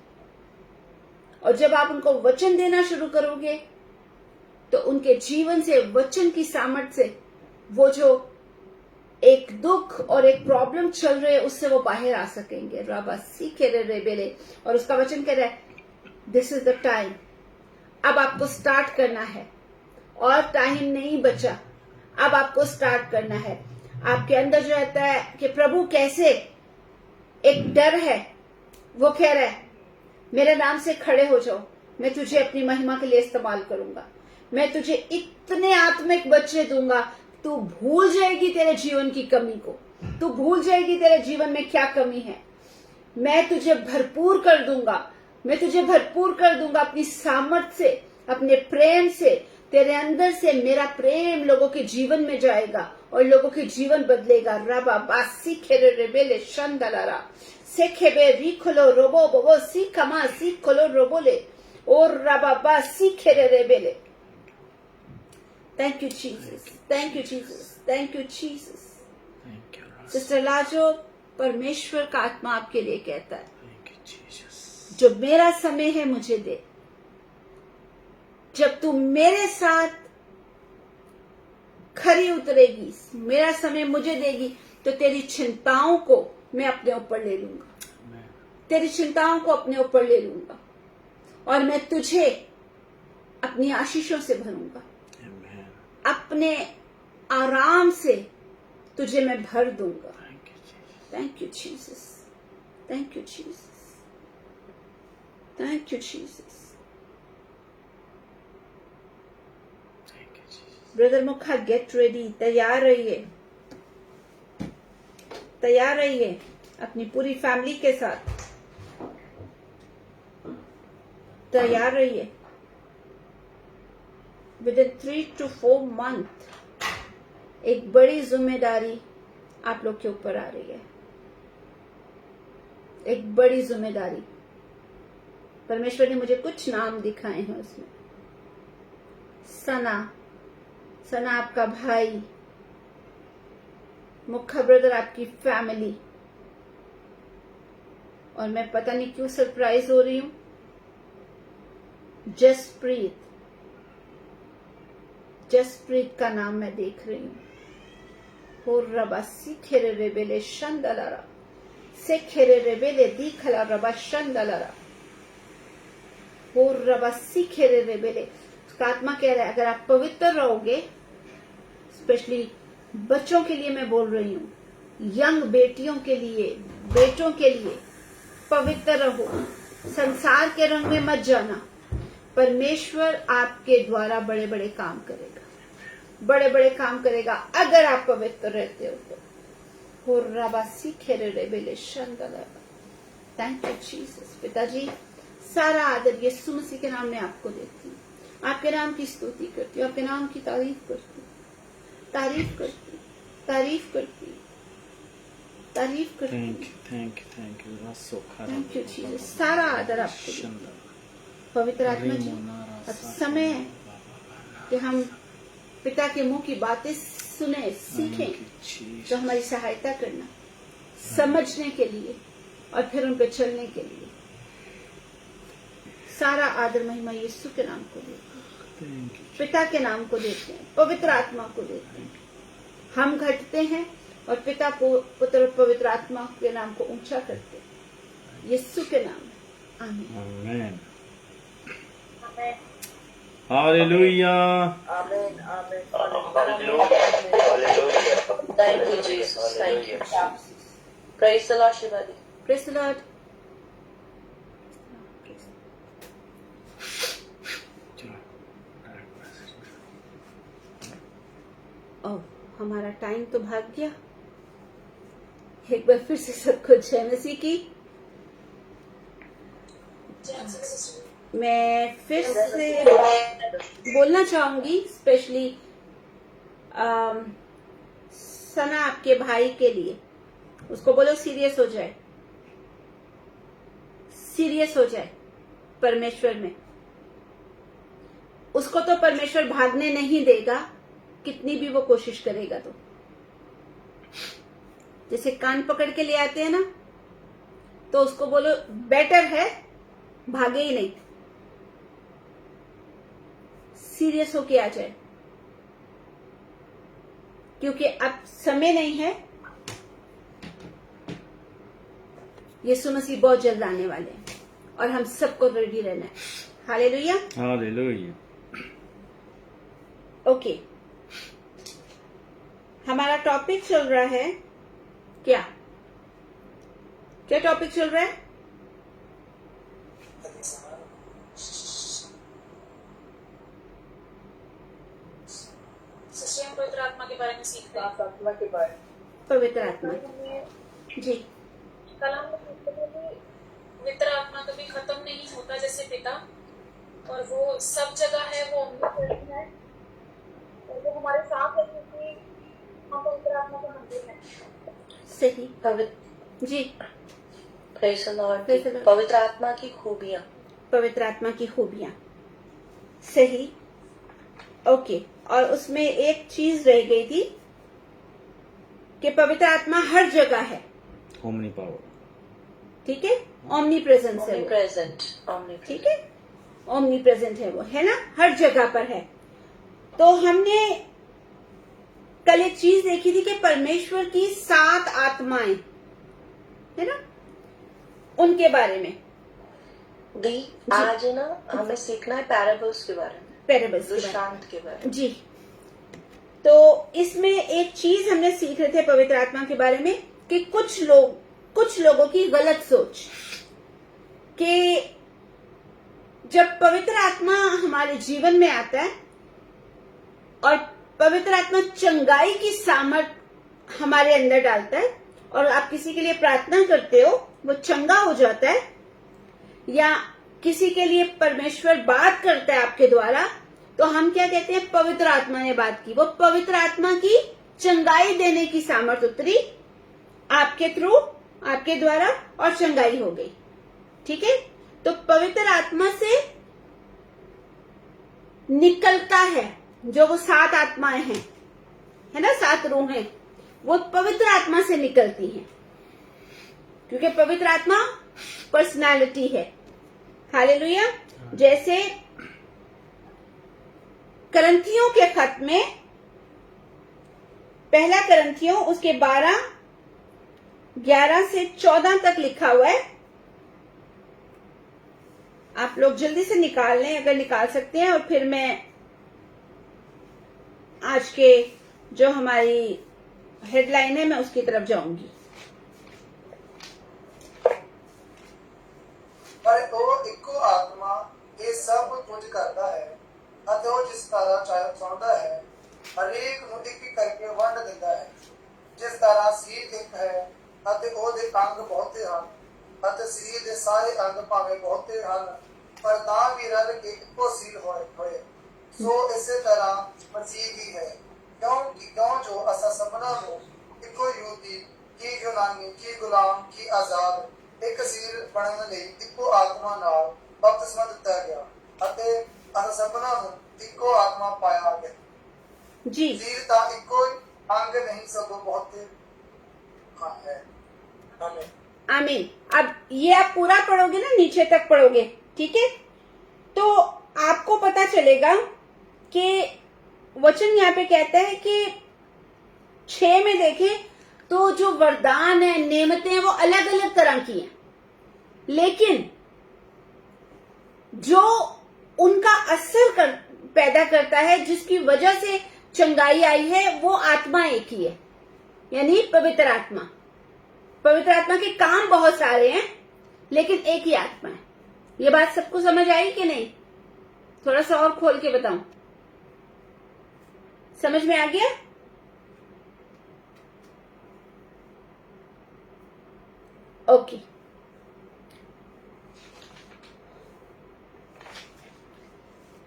और जब आप उनको वचन देना शुरू करोगे तो उनके जीवन से, वचन की सामर्थ्य से, वो जो एक दुख और एक प्रॉब्लम चल रहे हैं उससे वो बाहर आ सकेंगे। रबा सीखे रे बेले। और उसका वचन कह रहा है, दिस इज द टाइम। अब आपको स्टार्ट करना है और टाइम नहीं बचा। अब आपको स्टार्ट करना है। आपके अंदर जो रहता है कि प्रभु कैसे, एक डर है, वो कह रहा है मेरे नाम से खड़े हो जाओ, मैं तुझे अपनी महिमा के लिए इस्तेमाल करूंगा। मैं तुझे इतने आत्मिक बच्चे दूंगा, तू भूल जाएगी तेरे जीवन की कमी को, तू भूल जाएगी तेरे जीवन में क्या कमी है। मैं तुझे भरपूर कर दूंगा, मैं तुझे भरपूर कर दूंगा अपनी सामर्थ से, अपने प्रेम से। तेरे अंदर से मेरा प्रेम लोगों के जीवन में जाएगा और लोगों के जीवन बदलेगा। रबा बासी खेरे रेबेले शंदलारा से खेबे रिखलो रोबो बोबो सी कमा सी खोलो रोबोले और रबा बासी खेरे रेबेले। Thank you, Jesus. Thank you, Jesus. Thank you, Jesus. Thank you, Lord. Sister Lajo, परमेश्वर का आत्मा आपके लिए कहता है, Thank you, Jesus. जो मेरा समय है मुझे दे। जब तू मेरे साथ खरी उतरेगी, मेरा समय मुझे देगी, तो तेरी चिंताओं को मैं अपने ऊपर ले लूंगा। Amen. तेरी चिंताओं को अपने ऊपर ले लूंगा और मैं तुझे अपनी आशीषों से भरूंगा। Amen. अपने आराम से तुझे मैं भर दूंगा। Thank you, Jesus. Thank you, Jesus. Thank you, Jesus. Thank you, Jesus. Brother मुखा गेट रेडी, तैयार रहिए, तैयार रहिए अपनी पूरी फैमिली के साथ, तैयार रहिए। विद इन 3 to 4 मंथ एक बड़ी जिम्मेदारी आप लोग के ऊपर आ रही है, एक बड़ी जिम्मेदारी। परमेश्वर ने मुझे कुछ नाम दिखाए हैं उसमें। सना, सना आपका भाई, मुखा ब्रदर आपकी फैमिली, और मैं पता नहीं क्यों सरप्राइज हो रही हूं, जसप्रीत, जसप्रीत का नाम मैं देख रही हूं। हो रबा सीखेरे रेबेले शंदलरा, सेखेरे रेबेले दीखला रबा शंदलरा, हो रबा सीखेरे रेबेले। उसका आत्मा कह रहा है अगर आप पवित्र रहोगे, स्पेशली बच्चों के लिए मैं बोल रही हूँ, यंग बेटियों के लिए, बेटों के लिए, पवित्र रहो, संसार के रंग में मत जाना। परमेश्वर आपके द्वारा बड़े बड़े काम करेगा, बड़े बड़े काम करेगा अगर आप पवित्र रहते हो तो। Thank you Jesus. पिताजी सारा आदर यीशु मसीह के नाम में आपको देती हूँ, आपके नाम की स्तुति करती हूँ, आपके नाम की तारीफ करती हूँ, तारीफ करती हूँ, तारीफ करती हूँ, तारीफ करती हूँ। Thank you thank you Jesus. सारा आदर आपको देती हूँ। पवित्र आत्मा जी, अब समय है कि हम पिता के मुंह की बातें सुने, सीखें, जो हमारी सहायता करना, समझने के लिए और फिर उन पर चलने के लिए। सारा आदर महिमा यीशु के नाम को देते हैं, पिता के नाम को देते हैं, पवित्र आत्मा को देते हैं। हम घटते हैं और पिता पुत्र पवित्र आत्मा के नाम को ऊंचा करते हैं, यीशु के नाम में। आमीन। हालेलुया। आमीन आमीन। Thank you, Jesus. Thank you. Praise the Lord, Shivadi. Praise the Lord. ओह, हमारा टाइम तो भाग गया। एक बार फिर से सबको जय मसीह की। मैं फिर से बोलना चाहूंगी, स्पेशली सना आपके भाई के लिए, उसको बोलो सीरियस हो जाए, सीरियस हो जाए परमेश्वर में। उसको तो परमेश्वर भागने नहीं देगा, कितनी भी वो कोशिश करेगा। तो जैसे कान पकड़ के ले आते हैं ना, तो उसको बोलो बेटर है भागे ही नहीं, सीरियस होके आ जाए, क्योंकि अब समय नहीं है। यीशु मसीह बहुत जल्द आने वाले हैं और हम सबको रेडी रहना है। Hallelujah, hallelujah. ओके, हमारा टॉपिक चल रहा है क्या? क्या टॉपिक चल रहा है? पवित्र आत्मा के बारे में सीखते हैं। आत्मा के बारे में। पवित्र आत्मा जी। कल हम लोग सीखते थे कि पवित्र आत्मा कभी खत्म नहीं होता जैसे पिता, और वो सब जगह है, वो omnipresent है, और वो हमारे साथ है क्योंकि हम पवित्र आत्मा का मंदिर है। सही पवित्र जी। Praise the Lord. Praise the Lord. पवित्र आत्मा की खूबियां। पवित्र आत्मा की खूबियां, सही। ओके, और उसमें एक चीज रह गई थी कि पवित्र आत्मा हर जगह है। Omni power. ठीक है, ओमनी प्रेजेंस है वो। Omnipresent. ठीक है, ओमनी प्रेजेंट है वो, है ना, हर जगह पर है। तो हमने कल एक चीज देखी थी कि परमेश्वर की 7 आत्माएं, है ना, उनके बारे में। दी आज ना हमें सीखना है पैराबल्स के बारे में, पैराबल्स के बारे दृष्टांत के बारे में जी। तो इसमें एक चीज हमने सीख रहे थे पवित्र आत्मा के बारे में कि कुछ लोगों की गलत सोच कि जब पवित्र आत्मा हमारे जीवन में आता है और पवित्र आत्मा चंगाई की सामर्थ हमारे अंदर डालता है, और आप किसी के लिए प्रार्थना करते हो वो चंगा हो जाता है, या किसी के लिए परमेश्वर बात करता है आपके द्वारा, तो हम क्या कहते हैं, पवित्र आत्मा ने बात की। वो पवित्र आत्मा की चंगाई देने की सामर्थ उतरी आपके थ्रू, आपके द्वारा, और चंगाई हो गई। ठीक है, तो पवित्र आत्मा से निकलता है जो वो 7 आत्माएं हैं, है ना, 7 रूहें, वो पवित्र आत्मा से निकलती हैं, क्योंकि पवित्र आत्मा पर्सनालिटी है। हालेलुया। जैसे करंथियों के खत में, पहला करंथियों उसके 11 से 14 तक लिखा हुआ है। आप लोग जल्दी से निकाल लें अगर निकाल सकते हैं, और फिर मैं आज के जो हमारी हेडलाइन है मैं उसकी तरफ जाऊंगी। पर ਉਹ ਇੱਕੋ ਆਤਮਾ ਇਹ ਸਭ ਕੁਝ ਕਰਦਾ ਹੈ ਅਤੇ ਉਹ ਜਿਸ ਤਰ੍ਹਾਂ ਚਾਹੁੰਦਾ ਹੈ ਹਰੇਕ ਨੂੰ ਇੱਕ ਇੱਕ ਕਰਕੇ ਵੰਡ ਦਿੰਦਾ ਹੈ। ਜਿਸ ਤਰ੍ਹਾਂ ਸਰੀਰ ਇੱਕ ਹੈ ਅਤੇ ਉਹਦੇ ਅੰਗ ਬਹੁਤੇ ਹਨ, ਅਤੇ ਸਰੀਰ ਦੇ ਸਾਰੇ ਅੰਗ ਭਾਵੇਂ ਬਹੁਤੇ ਹਨ ਪਰ ਤਾਂ ਵੀ ਰਲ ਕੇ ਇੱਕੋ ਸਰੀਰ ਹੋਏ। ਸੋ ਇਸੇ ਤਰ੍ਹਾਂ ਮਸੀਹ ਵੀ ਹੈ, ਕਿਉਂ ਜੋ ਅਸਾਂ ਸਭਨਾਂ ਨੂੰ ਇੱਕੋ ਯਹੂਦੀ ਕੀ ਯੂਨਾਨੀ ਕੀ ਗੁਲਾਮ ਕੀ ਆਜ਼ਾਦ ਇੱਕ ਸਰੀਰ ਬਣਨ ਲਈ ਇੱਕੋ ਆਤਮਾ ਨਾਲ ਬਪਤਿਸਮਾ ਦਿੱਤਾ ਗਿਆ ਅਤੇ ਅਸਾਂ ਸਭਨਾਂ ਨੂੰ ਇੱਕੋ ਆਤਮਾ ਪਾਇਆ ਗਿਆ। जी, ਸਰੀਰ ਤਾਂ ਇੱਕੋ ਅੰਗ ਨਹੀਂ ਸਗੋਂ ਬਹੁਤੇ ਹੈ। आमीन। आमीन। अब ये आप पूरा पढ़ोगे ना, नीचे तक पढ़ोगे, ठीक है, तो आपको पता चलेगा कि वचन यहाँ पे कहता है कि 6 में देखें तो जो वरदान है, नेमतें हैं, वो अलग अलग तरह की हैं, लेकिन जो उनका असर पैदा करता है, जिसकी वजह से चंगाई आई है, वो आत्मा एक ही है, यानी पवित्र आत्मा। पवित्र आत्मा के काम बहुत सारे हैं, लेकिन एक ही आत्मा है। ये बात सबको समझ आई कि नहीं? थोड़ा सा और खोल के बताऊं, समझ में आ गया? ओके,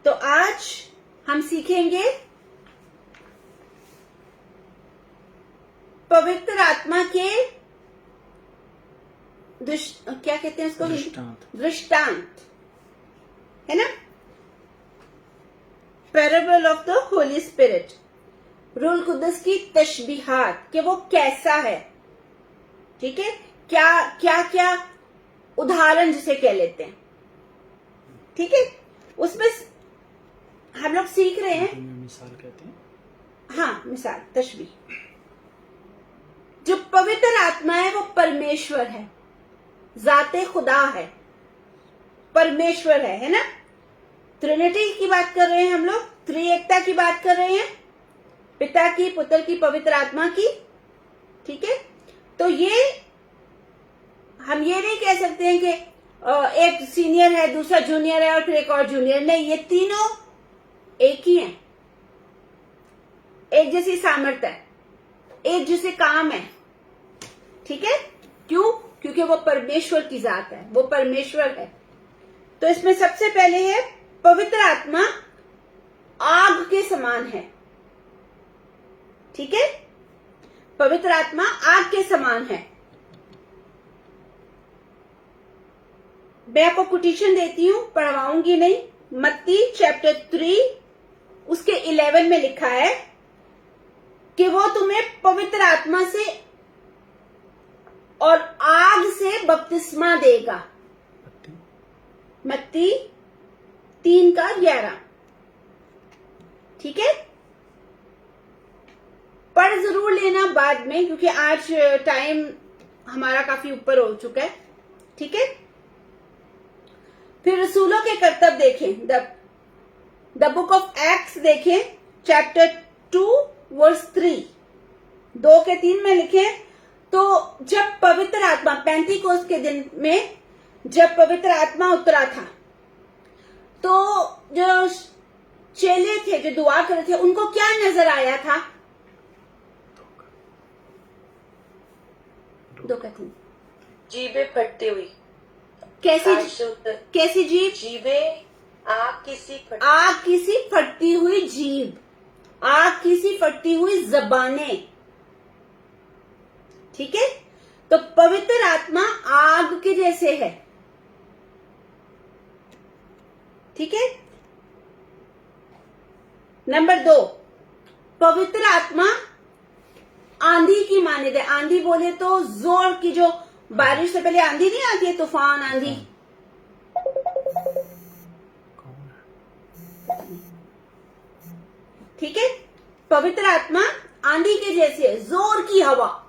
तो आज हम सीखेंगे पवित्र आत्मा के क्या कहते हैं उसको, दृष्टांत, है ना, parable of the holy spirit, रूल कुदस की तशबीहात, कि वो कैसा है। ठीक है, क्या क्या क्या उदाहरण जिसे कह लेते हैं, ठीक है, उसमें हम लोग सीख रहे हैं। मिसाल कहते हैं, हाँ, मिसाल, तशबीह। जो पवित्र आत्मा है वो परमेश्वर है, जाते खुदा है, परमेश्वर है ना। ट्रिनिटी की बात कर रहे हैं हम लोग, त्रिएकता की बात कर रहे हैं, पिता की, पुत्र की, पवित्र आत्मा की। ठीक है, तो ये हम ये नहीं कह सकते हैं कि एक सीनियर है, दूसरा जूनियर है और फिर एक और जूनियर, नहीं, ये तीनों एक ही हैं, एक जैसी सामर्थ्य है, एक जैसे काम है। ठीक है, क्यों? क्योंकि वो परमेश्वर की जात है, वो परमेश्वर है। तो इसमें सबसे पहले है पवित्र आत्मा आग के समान है। ठीक है, पवित्र आत्मा आग के समान है। मैं आपको कोटेशन देती हूं, पढ़वाऊंगी नहीं। मत्ती चैप्टर 3 उसके 11 में लिखा है कि वो तुम्हें पवित्र आत्मा से और आग से बपतिस्मा देगा। मत्ती 3:11। ठीक है, पढ़ जरूर लेना बाद में, क्योंकि आज टाइम हमारा काफी ऊपर हो चुका है। ठीक है, फिर रसूलों के कर्तव्य देखें, द बुक ऑफ एक्ट्स देखें, चैप्टर 2 वर्स 3, 2 के 3 में लिखे, तो जब पवित्र आत्मा, पेंतीकोस्त के दिन में जब पवित्र आत्मा उतरा था, तो जो चेले थे जो दुआ कर रहे थे, उनको क्या नजर आया था? धोखा थी। जीभे फटती हुई। कैसी? आठ से उत्तर। कैसी जीभ? जीभे आग किसी फटती हुई जीभ, आग किसी फटती हुई जबानें। ठीक है, तो पवित्र आत्मा आग के जैसे है। ठीक है। नंबर 2, पवित्र आत्मा आंधी की मान्यता है। आंधी बोले तो जोर की, जो बारिश से पहले आंधी नहीं आती है, तूफान आंधी। ठीक है, पवित्र आत्मा आंधी के जैसे है, जोर की हवा।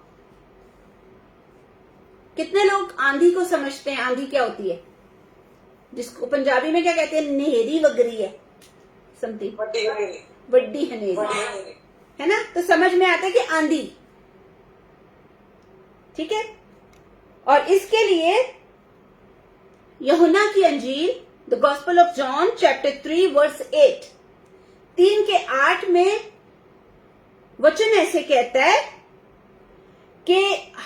कितने लोग आंधी को समझते हैं? आंधी क्या होती है, जिसको पंजाबी में क्या कहते हैं? नेहरी वगरी है, समथिंग, वड्डी हनेरी, है ना? तो समझ में आता है कि आंधी। ठीक है, और इसके लिए यूहन्ना की अंजील, the gospel of John chapter 3 verse 8, 3 के 8 में वचन ऐसे कहता है कि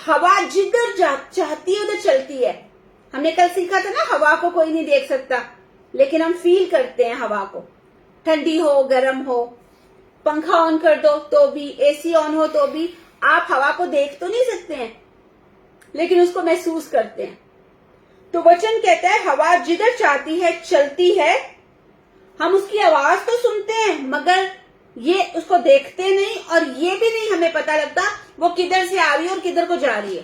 हवा जिधर चाहती है उधर चलती है। हमने कल सीखा था ना, हवा को कोई नहीं देख सकता, लेकिन हम फील करते हैं हवा को। ठंडी हो, गर्म हो, पंखा ऑन कर दो तो भी, एसी ऑन हो तो भी, आप हवा को देख तो नहीं सकते हैं, लेकिन उसको महसूस करते हैं। तो वचन कहता है हवा जिधर चाहती है चलती है। हम उसकी आवाज तो सुनते हैं, मगर ये उसको देखते नहीं, और ये भी नहीं हमें पता लगता वो किधर से आ रही है और किधर को जा रही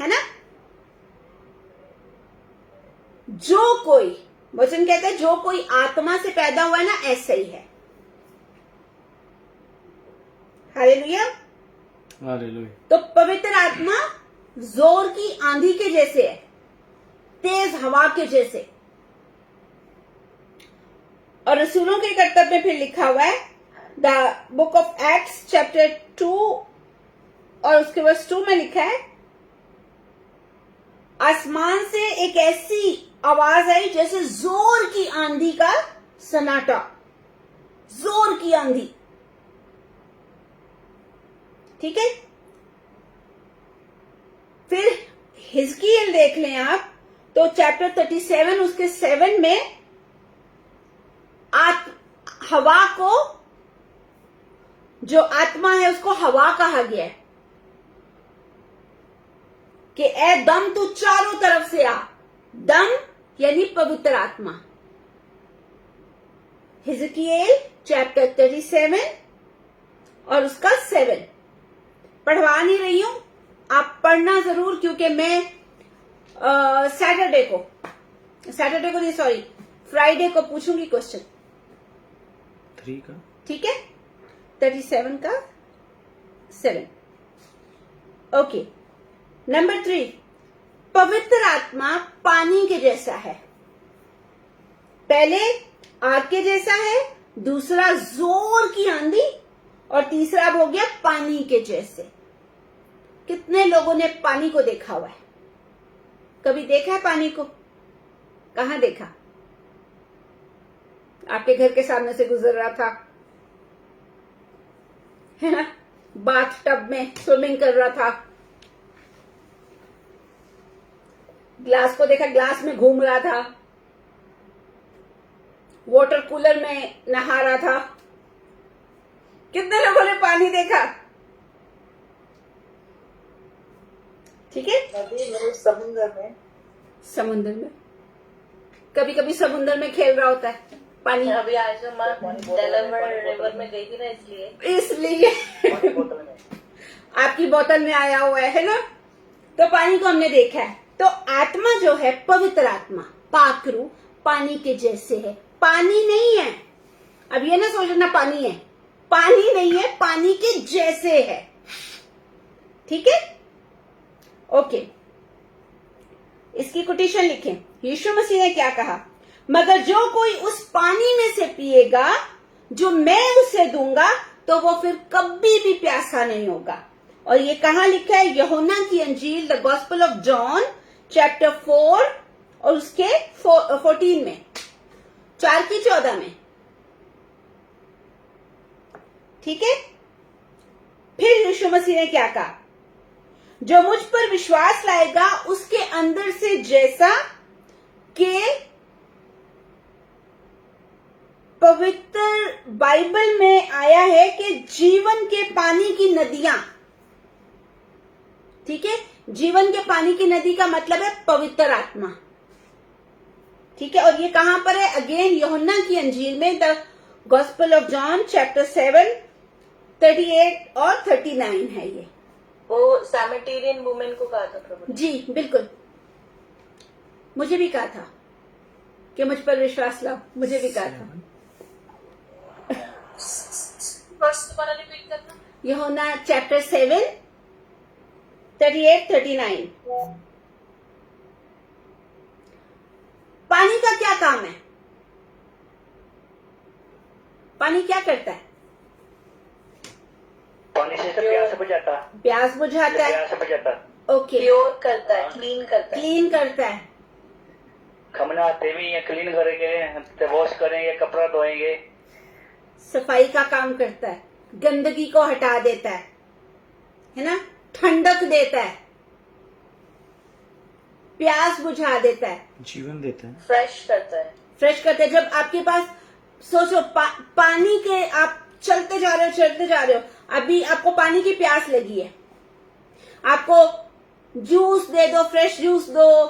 है ना? जो कोई, वचन कहता है जो कोई आत्मा से पैदा हुआ है ना, ऐसा ही है। हालेलुया। हालेलुया। तो पवित्र आत्मा जोर की आंधी के जैसे है, तेज हवा के जैसे। और रसूलों के कर्तव्य में फिर लिखा हुआ है, the book of acts chapter 2 और उसके वर्स 2 में लिखा है, आसमान से एक ऐसी आवाज आई जैसे जोर की आंधी का सन्नाटा, जोर की आंधी। ठीक है, फिर हिजकियेल देख लें आप, तो चैप्टर 37 उसके 7 में हवा को, जो आत्मा है उसको हवा कहा गया है कि ए दम तू चारों तरफ से आ। दम यानी पवित्र आत्मा। हिजकियेल चैप्टर 37 और उसका 7। पढ़वा नहीं रही हूं, आप पढ़ना जरूर, क्योंकि मैं सैटरडे को नहीं, सॉरी, फ्राइडे को पूछूंगी क्वेश्चन। 3 का, ठीक है, 37 का 7। ओके, नंबर 3, पवित्र आत्मा पानी के जैसा है। पहले आग के जैसा है, दूसरा जोर की आंधी, और तीसरा हो गया पानी के जैसे। कितने लोगों ने पानी को देखा हुआ है? कभी देखा है पानी को? कहां देखा? आपके घर के सामने से गुजर रहा था, है ना? बाथ टब में स्विमिंग कर रहा था, ग्लास को देखा, ग्लास में घूम रहा था, वाटर कूलर में नहा रहा था। कितने लोगों ने पानी देखा? ठीक है, नदी में, समुद्र में, कभी कभी समुद्र में खेल रहा होता है पानी। अभी आज मैं डेलावेयर रिवर में गई थी ना, इसलिए आपकी बोतल में आया हुआ है ना? तो पानी को हमने देखा है। तो आत्मा जो है, पवित्र आत्मा, पाकरू, पानी के जैसे है। पानी नहीं है, अब ये ना सोचना पानी है, पानी नहीं है, पानी के जैसे है। ठीक है, ओके, इसकी कोटेशन लिखें। यीशु मसीह ने क्या कहा? मगर जो कोई उस पानी में से पिएगा जो मैं उसे दूंगा, तो वो फिर कभी भी प्यासा नहीं होगा। और ये कहां लिखा है? यूहन्ना की अंजील, the gospel of John chapter 4 और उसके 14 में। 4:14 में। ठीक है, फिर यीशु मसीह ने क्या कहा? जो मुझ पर विश्वास लाएगा उसके अंदर से जैसा कि पवित्र बाइबल में आया है कि जीवन के पानी की नदियां। ठीक है, जीवन के पानी की नदी का मतलब है पवित्र आत्मा। ठीक है, और ये कहां पर है? अगेन यूहन्ना की अंजील में, the gospel of John chapter 7 38 और 39 है ये। वो सैमेटेरियन वुमेन को कहा था प्रभु। जी बिल्कुल, मुझे भी कहा था कि मुझ पर विश्वास लाओ, मुझे भी कहा था। वर्ष दोबारा रिपीट करना। यूहन्ना चैप्टर 7 38 39। पानी का क्या काम है? पानी क्या करता है? पानी से प्यास बुझाता। प्यास बुझाता है। प्यास बुझाता। ओके, प्योर करता है, क्लीन करता है। क्लीन करता है। हम नहाते भी हैं, क्लीन करेंगे, वॉश करेंगे, कपड़ा धोएंगे। सफाई का काम करता है, गंदगी को हटा देता है ना, ठंडक देता है, प्यास बुझा देता है, जीवन देता है, फ्रेश करता है। फ्रेश करता है। जब आपके पास सोचो पानी के आप चलते जा रहे हो, अभी आपको पानी की प्यास लगी है, आपको जूस दे दो, फ्रेश जूस दो,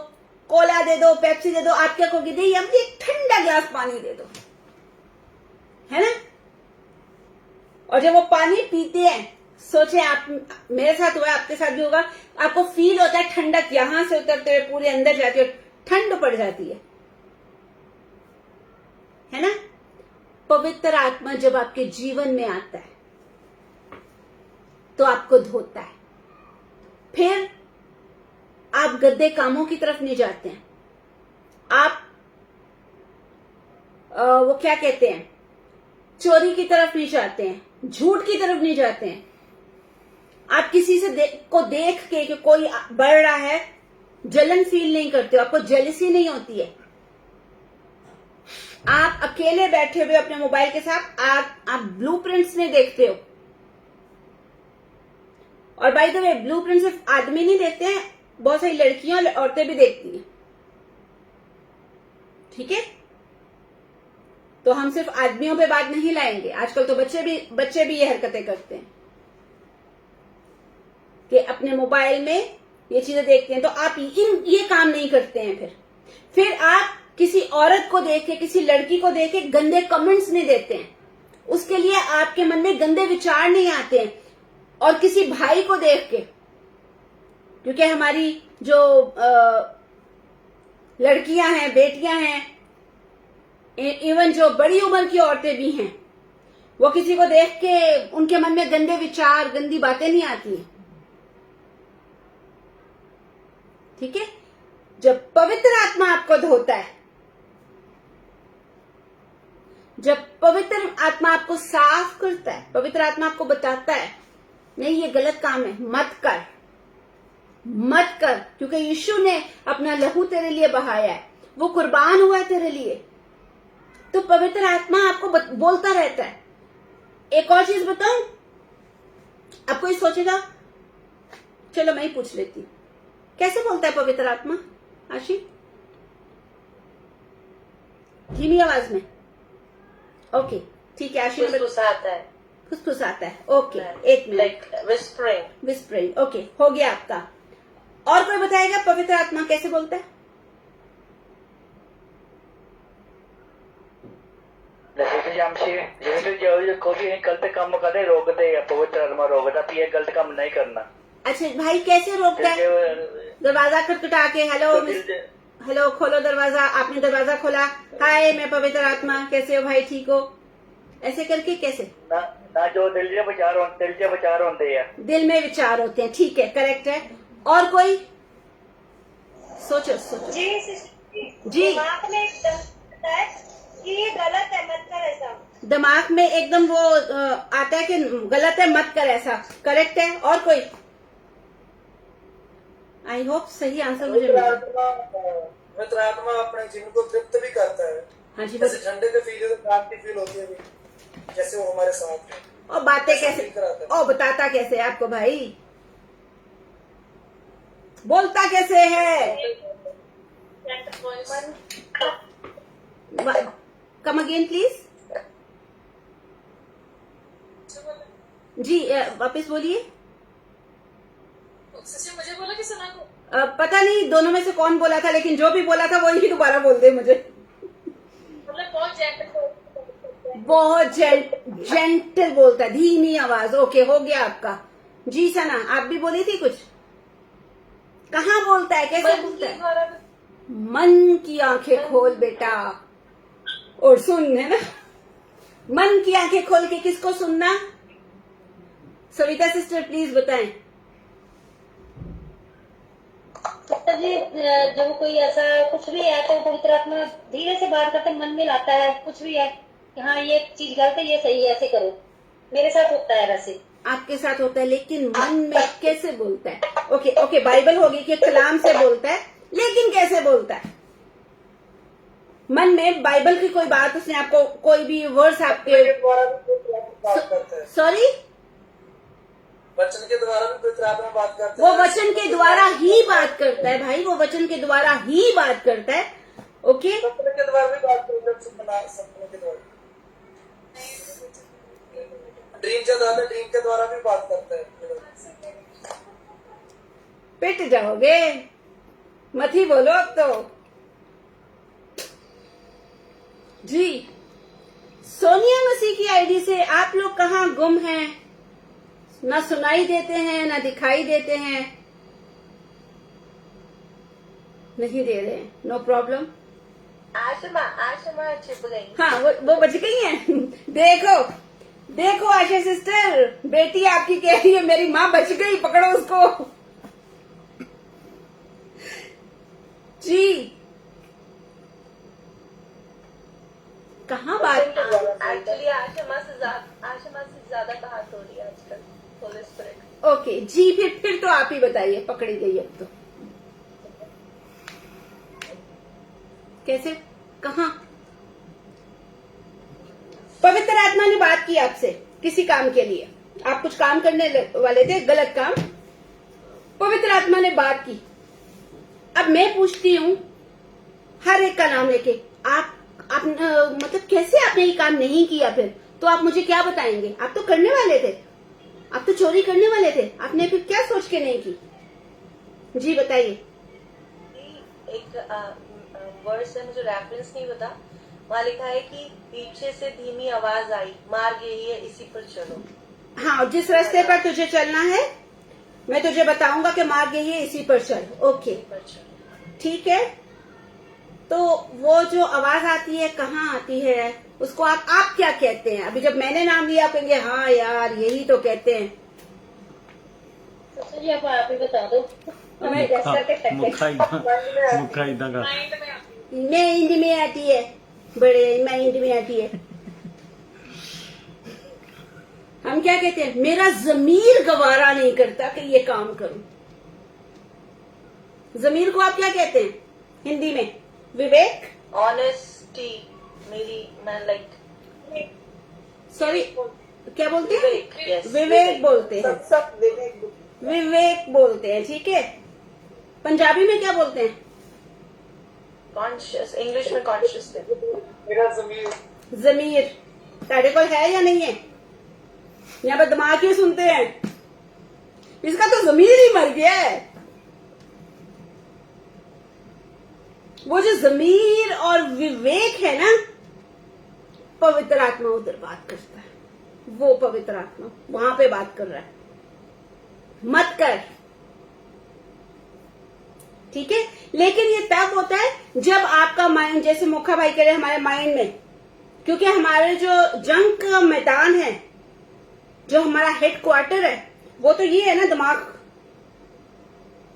कोला दे दो, पेप्सी दे दो, आप क्या कहोगे? दे हमको एक ठंडा गिलास पानी दे दो, है ना? और जब वो पानी पीते हैं, सोचे आप, मेरे साथ हुआ, आपके साथ भी होगा, आपको फील होता है ठंडक यहां से उतरते हुए पूरे अंदर जाती है, ठंड पड़ जाती है ना? पवित्र आत्मा जब आपके जीवन में आता है तो आपको धोता है, फिर आप गंदे कामों की तरफ नहीं जाते हैं, आप वो क्या कहते हैं, चोरी की तरफ नहीं जाते हैं, झूठ की तरफ नहीं जाते हैं, आप किसी से को देख के कि कोई बढ़ रहा है जलन फील नहीं करते हो, आपको जेलसी नहीं होती है, आप अकेले बैठे हुए अपने मोबाइल के साथ आप ब्लूप्रिंट्स नहीं देखते हो। और बाय द वे, ब्लूप्रिंट सिर्फ आदमी नहीं देखते हैं, बहुत सारी लड़कियां और औरतें भी देखती हैं। ठीक है, तो हम सिर्फ आदमियों पे बात नहीं लाएंगे, आजकल तो बच्चे भी ये हरकतें करते हैं कि अपने मोबाइल में ये चीजें देखते हैं। तो आप ये काम नहीं करते हैं। फिर आप किसी औरत को देख के, किसी लड़की को देख के गंदे कमेंट्स नहीं देते हैं, उसके लिए आपके मन में गंदे विचार नहीं आते हैं। और किसी भाई को देख के, क्योंकि हमारी जो लड़कियां हैं, बेटियां हैं, इवन जो बड़ी उम्र की औरतें भी हैं, वो किसी को देख के उनके मन में गंदे विचार, गंदी बातें नहीं आती हैं। ठीक है, जब पवित्र आत्मा आपको धोता है, जब पवित्र आत्मा आपको साफ करता है, पवित्र आत्मा आपको बताता है नहीं ये गलत काम है, मत कर, क्योंकि यीशु ने अपना लहू तेरे लिए बहाया है, वो कुर्बान हुआ है तेरे लिए। तो पवित्र आत्मा आपको बोलता रहता है। एक और चीज बताऊं, अब कोई सोचेगा, चलो मैं ही पूछ लेती हूं, कैसे बोलता है पवित्र आत्मा? आशी, धीमी आवाज में। ओके, ठीक है। आशी फुसफुसाता है। ओके, एक मिनट। Like whispering. ओके, हो गया आपका। और कोई बताएगा पवित्र आत्मा कैसे बोलता है? जो कोई गलत काम करे रोकते हैं, पवित्र आत्मा रोकता भी ये गलत काम नहीं करना। अच्छा भाई, कैसे रोकता है? दरवाजा खटखटा के, हेलो खोलो दरवाजा। आपने दरवाजा खोला, हाय मैं पवित्र आत्मा, कैसे हो भाई, ठीक हो? ऐसे करके कैसे? ना जो दिल के विचार होते हैं, दिल में विचार होते हैं। ठीक है, करेक्ट है। और कोई? सोचो। जी, दिमाग में एकदम आता है कि ये गलत है, मत कर ऐसा। दिमाग में एकदम वो आता है कि गलत है, मत कर ऐसा। करेक्ट है। और कोई? आई होप सही आंसर मुझे मिला। मित्र आत्मा अपने जीवन को तृप्त भी करता है। हाँ जी जैसे ठंडे के फील तो क्रांति फील होती है अभी, जैसे वो हमारे साथ है। और बातें ऐसा कैसे feel कराता है। और बताता कैसे है आपको भाई, बोलता कैसे है? Gentle voice. Come again please. जी वापस बोलिए। सचिन मुझे बोला कि सना को? पता नहीं दोनों में से कौन बोला था, लेकिन जो भी बोला था वो ही दोबारा बोल दे मुझे। मतलब बहुत जेंटल, बहुत जेंटल बोलता है, धीमी आवाज। ओके हो गया आपका। जी सना आप भी बोली थी कुछ। कहाँ बोलता है, कैसे बोलता है? मन की आंखें खोल बेटा और सुन, है ना। मन की आंखें खोल के किसको सुनना? सविता सिस्टर प्लीज बताएं। तो जी जब कोई ऐसा कुछ भी है तो पवित्र आत्मा धीरे से बात करते मन में लाता है, कुछ भी है कि हाँ ये चीज गलत है, ये सही है, ऐसे करो। मेरे साथ होता है वैसे। आपके साथ होता है, लेकिन मन में कैसे बोलता है? ओके ओके, बाइबल होगी कि कलाम से बोलता है, लेकिन कैसे बोलता है? मन में बाइबल की कोई बात उसने आपको, कोई भी वर्ड्स आपके द्वारा भी बात करता है। सॉरी, वचन के द्वारा भी पवित्र आत्मा बात करता वो है। वचन के द्वारा ही बात करता है भाई, वो वचन के द्वारा ही बात करता है। ओके, सपने के द्वारा भी बात करता है। सपने के द्वारा, ड्रीम के द्वारा भी बात करता है। पिट जाओगे, मत ही बोलो अब तो। जी सोनिया मसीह की आईडी से आप लोग कहाँ गुम हैं? ना सुनाई देते हैं, ना दिखाई देते हैं। नहीं दे रहे हैं, नो प्रॉब्लम। आशमा छिप गई। हाँ वो बच गई हैं। देखो देखो आशा सिस्टर, बेटी आपकी कह रही है मेरी माँ बच गई, पकड़ो उसको। जी कहाँ बात? एक्चुअली आशमा से ज्यादा बात हो रही है आजकल, होली स्पिरिट। ओके जी, फिर तो आप ही बताइए, पकड़ी गई अब तो। कैसे, कहाँ? पवित्र आत्मा ने बात की आपसे किसी काम के लिए, आप कुछ काम करने वाले थे, गलत काम, पवित्र आत्मा ने बात की। अब मैं पूछती हूँ हर एक का नाम लेके, आप मतलब कैसे आपने ये काम नहीं किया? फिर तो आप मुझे क्या बताएंगे? आप तो करने वाले थे, आप तो चोरी करने वाले थे, आपने फिर क्या सोच के नहीं की? जी बताइए। एक वर्ड्स है, मुझे रेफरेंस नहीं पता, वहाँ लिखा है कि पीछे से धीमी आवाज आई, मार्ग यही है, इसी पर चलो। हाँ, जिस रास्ते पर तुझे चलना है मैं तुझे बताऊंगा कि मार्ग यही है, इसी पर चल। ओके ठीक है। तो वो जो आवाज आती है कहाँ आती है, उसको आप क्या कहते हैं? अभी जब मैंने नाम लिया आप कहेंगे हाँ यार यही तो कहते हैं। जी आप ही बता दो। मैं मुखा इदा का माइंड में आती है। मैं इंड में आती है, बड़े माइंड में आती है। हम क्या कहते हैं? मेरा जमीर गवारा नहीं करता कि ये काम करूं। जमीर को आप क्या कहते हैं हिंदी में? विवेक, ऑनेस्टी, मेरी मैं लाइक सॉरी क्या बोलते हैं? विवेक, yes, विवेक बोलते हैं, सब विवेक, विवेक बोलते हैं। ठीक है, पंजाबी में क्या बोलते हैं? कॉन्शियस, इंग्लिश में कॉन्शियस है। मेरा जमीर, जमीर ताड़े को है या नहीं है? यहाँ पर दिमाग क्यों सुनते हैं? इसका तो जमीर ही मर गया है। वो जो जमीर और विवेक है ना, पवित्र आत्मा उधर बात करता है, वो पवित्र आत्मा वहां पे बात कर रहा है। मत कर, ठीक है। लेकिन ये तब होता है जब आपका माइंड, जैसे मुखा भाई कह रहे हमारे माइंड में, क्योंकि हमारे जो जंग का मैदान है, जो हमारा हेड क्वार्टर है, वो तो ये है ना दिमाग,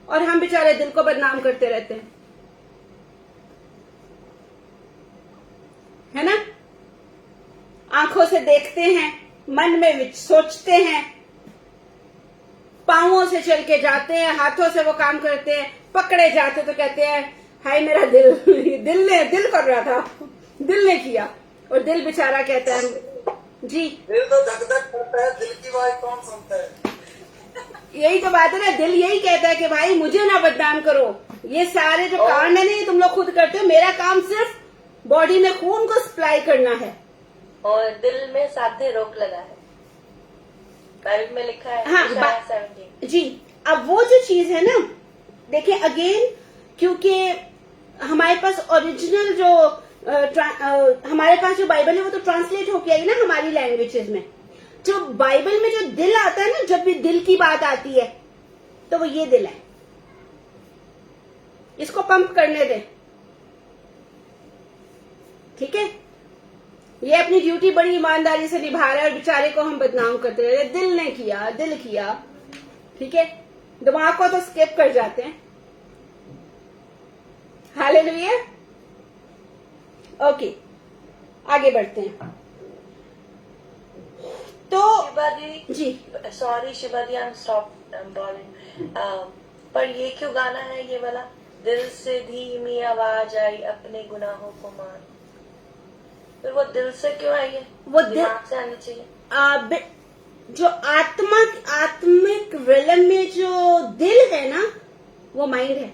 और हम बेचारे दिल को बदनाम करते रहते हैं, है ना। आंखों से देखते हैं, मन में सोचते हैं, पांवों से चल के जाते हैं, हाथों से वो काम करते हैं, पकड़े जाते तो कहते हैं हाय मेरा दिल दिल कर रहा था, दिल ने किया, और दिल बेचारा कहता है जी, दिल तो धक धक करता है, दिल की आवाज कौन सुनता है? यही तो बात है ना, दिल यही कहता है कि भाई मुझे ना बदनाम करो, ये सारे जो कांड है ना ये तुम लोग खुद करते हो, मेरा काम सिर्फ बॉडी में खून को सप्लाई करना है। और दिल में साधे रोक लगा है, बाइबल में लिखा है। हाँ, 17 जी। अब वो जो चीज है ना, देखिए अगेन, क्योंकि हमारे पास ओरिजिनल जो हमारे पास जो बाइबल है वो तो ट्रांसलेट होके आई ना हमारी लैंग्वेजेस में। जो बाइबल में जो दिल आता है ना, जब भी दिल की बात आती है तो वो ये दिल है, इसको पंप करने दे, ठीक है। ये अपनी ड्यूटी बड़ी ईमानदारी से निभा रहा है और बेचारे को हम बदनाम करते रहे, दिल ने किया, दिल किया, ठीक है। दिमाग को तो स्किप कर जाते हैं। हालेलुया। ओके, आगे बढ़ते हैं। तो Shiva di ji, sorry Shiva di, I am stop bowling. पर ये क्यों गाना है ये वाला, दिल से धीमी आवाज आई अपने गुनाहों को मान, फिर वो दिल से क्यों आई है? वो दिल दिमाग से आनी चाहिए। जो आत्मिक रिलम में जो दिल है ना वो माइंड है,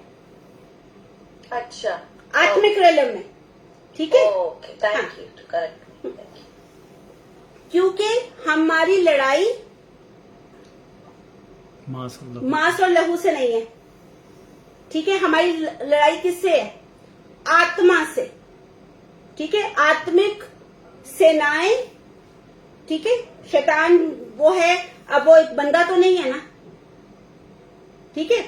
अच्छा, आत्मिक रिलम में, ठीक है। Okay, thank you to correct. क्योंकि हमारी लड़ाई मांस और लहू से नहीं है, ठीक है। हमारी लड़ाई किससे है? आत्मा से, ठीक है। आत्मिक सेनाएं, ठीक है। शैतान वो है, अब वो एक बंदा तो नहीं है ना, ठीक है।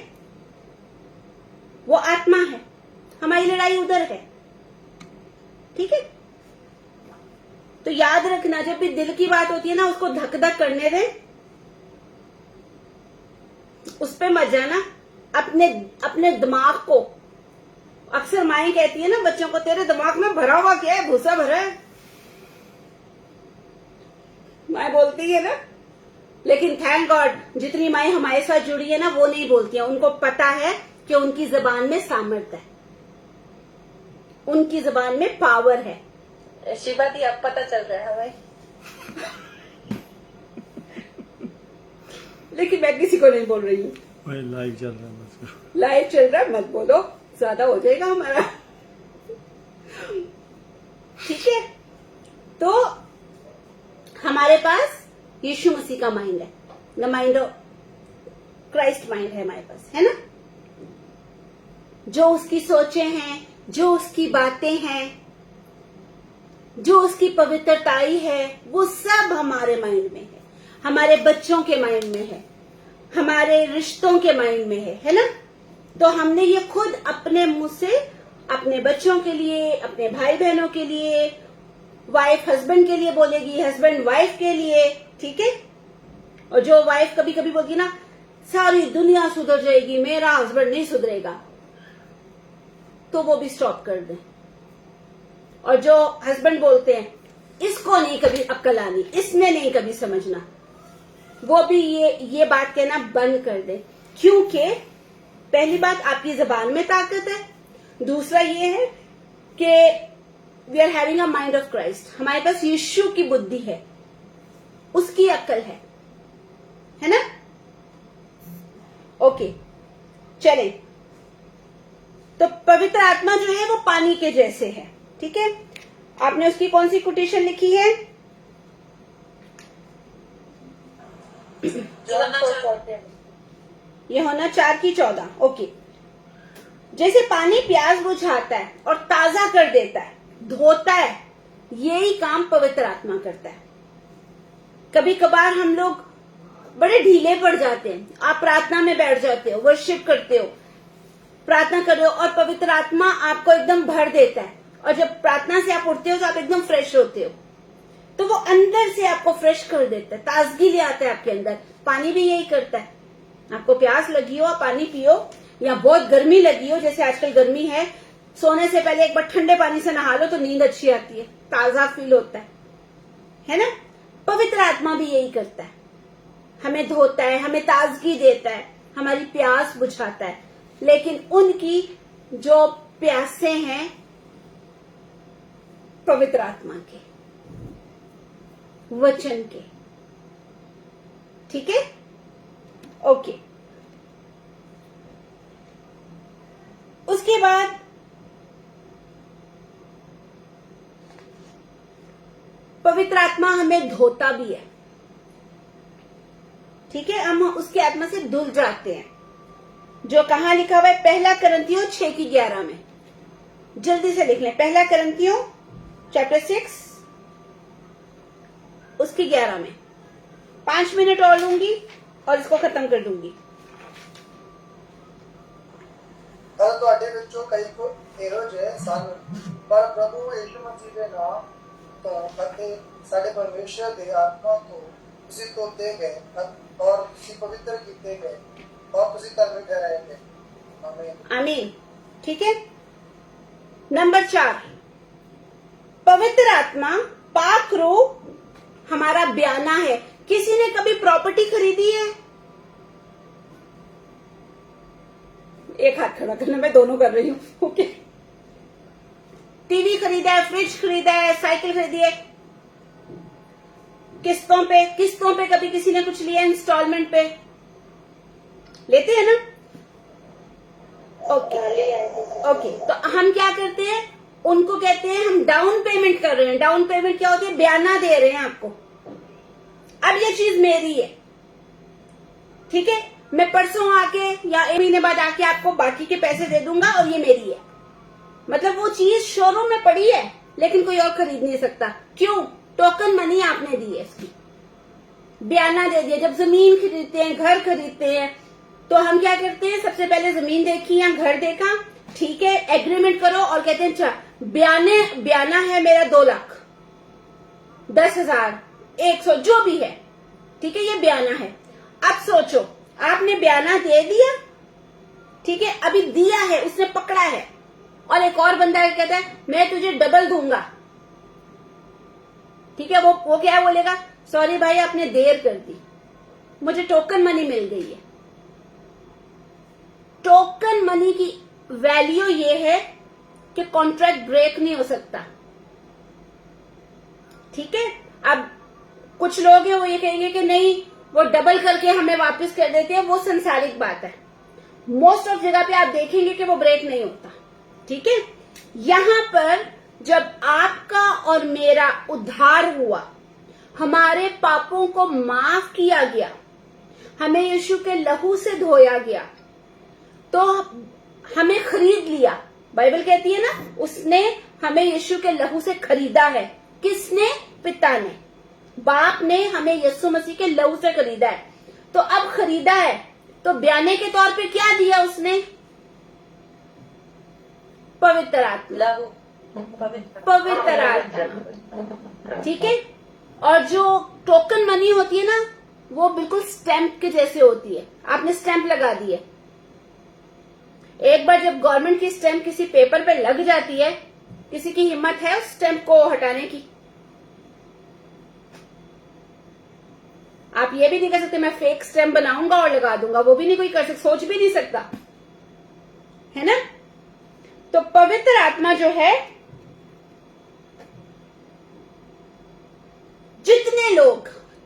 वो आत्मा है, हमारी लड़ाई उधर है, ठीक है। तो याद रखना, जब भी दिल की बात होती है ना, उसको धक धक करने दें, उस पे मत जाना। अपने दिमाग को, अक्सर माएं कहती है ना बच्चों को, तेरे दिमाग में भरा हुआ क्या है? भूसा भरा है, माएं बोलती है ना। लेकिन थैंक गॉड जितनी माएं हमारे साथ जुड़ी है ना वो नहीं बोलती हैं। उनको पता है कि उनकी जबान में सामर्थ्य है, उनकी जबान में पावर है। शिवा दी अब पता चल रहा है भाई। लेकिन मैं किसी को नहीं बोल रही हूँ, लाइव चल रहा है, लाइव चल रहा है, मत बोलो, ज्यादा हो जाएगा हमारा, ठीक है। तो हमारे पास यीशु मसीह का माइंड है, the mind of Christ mind है हमारे पास, है ना। जो उसकी सोचें हैं, जो उसकी बातें हैं, जो उसकी पवित्रताई है, वो सब हमारे माइंड में है, हमारे बच्चों के माइंड में है, हमारे रिश्तों के माइंड में है ना। तो हमने ये खुद अपने मुंह से अपने बच्चों के लिए, अपने भाई बहनों के लिए, वाइफ हस्बैंड के लिए बोलेगी, हस्बैंड वाइफ के लिए, ठीक है। और जो वाइफ कभी कभी बोलती ना सारी दुनिया सुधर जाएगी, मेरा हस्बैंड नहीं सुधरेगा, तो वो भी स्टॉप कर दें। और जो हस्बैंड बोलते हैं इसको नहीं कभी अक्ल आनी, इसने नहीं कभी समझना, वो भी ये बात कहना बंद कर दे। क्योंकि पहली बात, आपकी जबान में ताकत है। दूसरा ये है कि we are having a mind of Christ, हमारे पास यीशु की बुद्धि है, उसकी अक्ल है ना। ओके, चलें। तो पवित्र आत्मा जो है वो पानी के जैसे है, ठीक है। आपने उसकी कौन सी कोटेशन लिखी है? यूहन्ना 4:14। ओके। जैसे पानी प्यास बुझाता है और ताजा कर देता है, धोता है, यही काम पवित्र आत्मा करता है। कभी कभार हम लोग बड़े ढीले पड़ जाते हैं। आप प्रार्थना में बैठ जाते हो, वर्शिप करते हो, प्रार्थना कर रहे हो और पवित्र आत्मा आपको एकदम भर देता है, और जब प्रार्थना से आप उठते हो तो आप एकदम फ्रेश होते हो, तो वो अंदर से आपको फ्रेश कर देता है, ताजगी ले आता है आपके अंदर। पानी भी यही करता है। आपको प्यास लगी हो, आप पानी पियो, या बहुत गर्मी लगी हो, जैसे आजकल गर्मी है, सोने से पहले एक बार ठंडे पानी से नहा लो तो नींद अच्छी आती है, ताजा फील होता है ना। पवित्र आत्मा भी यही करता है, हमें धोता है, हमें ताजगी देता है, हमारी प्यास बुझाता है। लेकिन उनकी जो प्यासे हैं पवित्र आत्मा के वचन के। ठीक है, ओके। उसके बाद पवित्र आत्मा हमें धोता भी है। ठीक है, हम उसकी आत्मा से धुल जाते हैं, जो कहां लिखा हुआ है, पहला करंथियों 6:11 में। जल्दी से लिख लें, पहला करंथियों चैप्टर 6 उसकी 11 में। 5 मिनट और लूंगी और इसको खत्म कर दूंगी। ਪਰ ਤੁਹਾਡੇ ਵਿੱਚੋਂ ਕਈ ਕੋ ਇਹੋ ਜਿਹੇ ਸਨ, ਪਰ ਪ੍ਰਭੂ ਯਿਸੂ ਮਸੀਹ ਦੇ ਨਾਮ ਤੋਂ ਅਤੇ ਸਾਡੇ ਪਰਮੇਸ਼ਰ ਦੇ ਆਤਮਾ ਤੋਂ ਤੁਸੀਂ ਧੋਤੇ ਗਏ ਔਰ ਤੁਸੀਂ ਪਵਿੱਤਰ ਕੀਤੇ ਗਏ और तुसी धर्मी ठहराएंगे। आमीन। आमीन। ठीक है, नंबर 4, पवित्र आत्मा पाक रूह हमारा बयाना है। किसी ने कभी प्रॉपर्टी खरीदी है? एक हाथ खड़ा करना, मैं दोनों कर रही हूं। ओके, टीवी खरीदा है, फ्रिज खरीदा है, साइकिल खरीदी है, किस्तों पे कभी किसी ने कुछ लिया, इंस्टॉलमेंट पे लेते हैं ना? ओके, तो हम क्या करते हैं, उनको कहते हैं हम डाउन पेमेंट कर रहे हैं। डाउन पेमेंट क्या होती है? बयाना दे रहे हैं आपको, अब ये चीज मेरी है। ठीक है, मैं परसों आके या 1 महीने बाद आके आपको बाकी के पैसे दे दूंगा और ये मेरी है। मतलब वो चीज शोरूम में पड़ी है लेकिन कोई और खरीद नहीं सकता। क्यों? टोकन मनी आपने दी है, इसकी बयाना दे दिया। जब जमीन खरीदते हैं, घर खरीदते हैं, तो हम क्या करते हैं, सबसे पहले जमीन देखी या घर देखा, ठीक है, एग्रीमेंट करो और कहते हैं अच्छा बयाना है मेरा 2 लाख, 10,000, 100 जो भी है, ठीक है, ये बयाना है। अब सोचो, आपने बयाना दे दिया, ठीक है, अभी दिया है, उसने पकड़ा है, और एक और बंदा कहता है मैं तुझे डबल दूंगा। ठीक है, वो क्या बोलेगा, सॉरी भाई आपने देर कर दी, मुझे टोकन मनी मिल गई है। टोकन मनी की वैल्यू ये है कि कॉन्ट्रैक्ट ब्रेक नहीं हो सकता। ठीक है, अब कुछ लोग हैं वो ये कहेंगे कि नहीं वो डबल करके हमें वापस कर देते हैं, वो संसारिक बात है। मोस्ट ऑफ जगह पे आप देखेंगे कि वो ब्रेक नहीं होता। ठीक है, यहां पर जब आपका और मेरा उद्धार हुआ, हमारे पापों को माफ किया गया, हमें यीशु के लहू से धोया गया, तो हमें खरीद लिया। बाइबल कहती है ना, उसने हमें यीशु के लहू से खरीदा है। किसने? पिता ने, बाप ने हमें यीशु मसीह के लहू से खरीदा है। तो अब खरीदा है तो बयाने के तौर पे क्या दिया उसने? पवित्र आत्मा। पवित्र आत्मा। ठीक है, और जो टोकन मनी होती है ना, वो बिल्कुल स्टैंप के जैसे होती है। आपने स्टैंप लगा दी है, एक बार जब गवर्नमेंट की स्टैंप किसी पेपर पे लग जाती है, किसी की हिम्मत है उस स्टैंप को हटाने की? आप ये भी नहीं कर सकते मैं फेक स्टैंप बनाऊंगा और लगा दूंगा, वो भी नहीं कोई कर सकता, सोच भी नहीं सकता, है ना? तो पवित्र आत्मा जो है,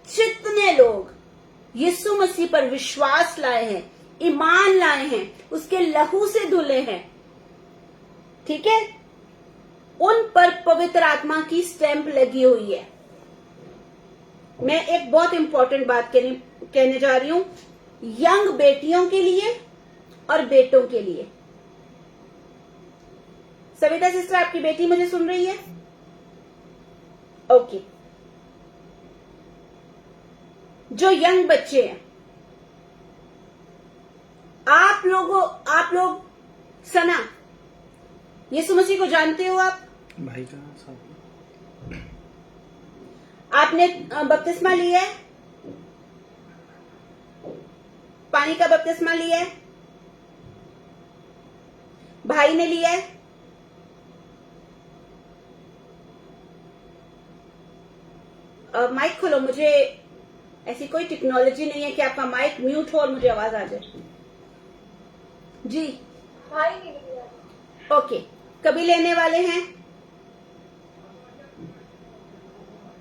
जितने लोग यीशु मसीह पर विश्वास लाए हैं, ईमान लाए हैं, उसके लहू से धुले हैं, ठीक है, उन पर पवित्र आत्मा की स्टैंप लगी हुई है। मैं एक बहुत इंपॉर्टेंट बात कहने जा रही हूं, यंग बेटियों के लिए और बेटों के लिए। सविता सिस्टर, आपकी बेटी मुझे सुन रही है? ओके, जो यंग बच्चे हैं, आप लोग सना, यीशु मसीह को जानते हो आप? भाई का सब आपने बपतिस्मा लिया है? पानी का बपतिस्मा लिया है? भाई ने लिया है? माइक खोलो, मुझे ऐसी कोई टेक्नोलॉजी नहीं है कि आपका माइक म्यूट हो और मुझे आवाज आ जाए। जी भाई नहीं लिया। ओके, कभी लेने वाले हैं?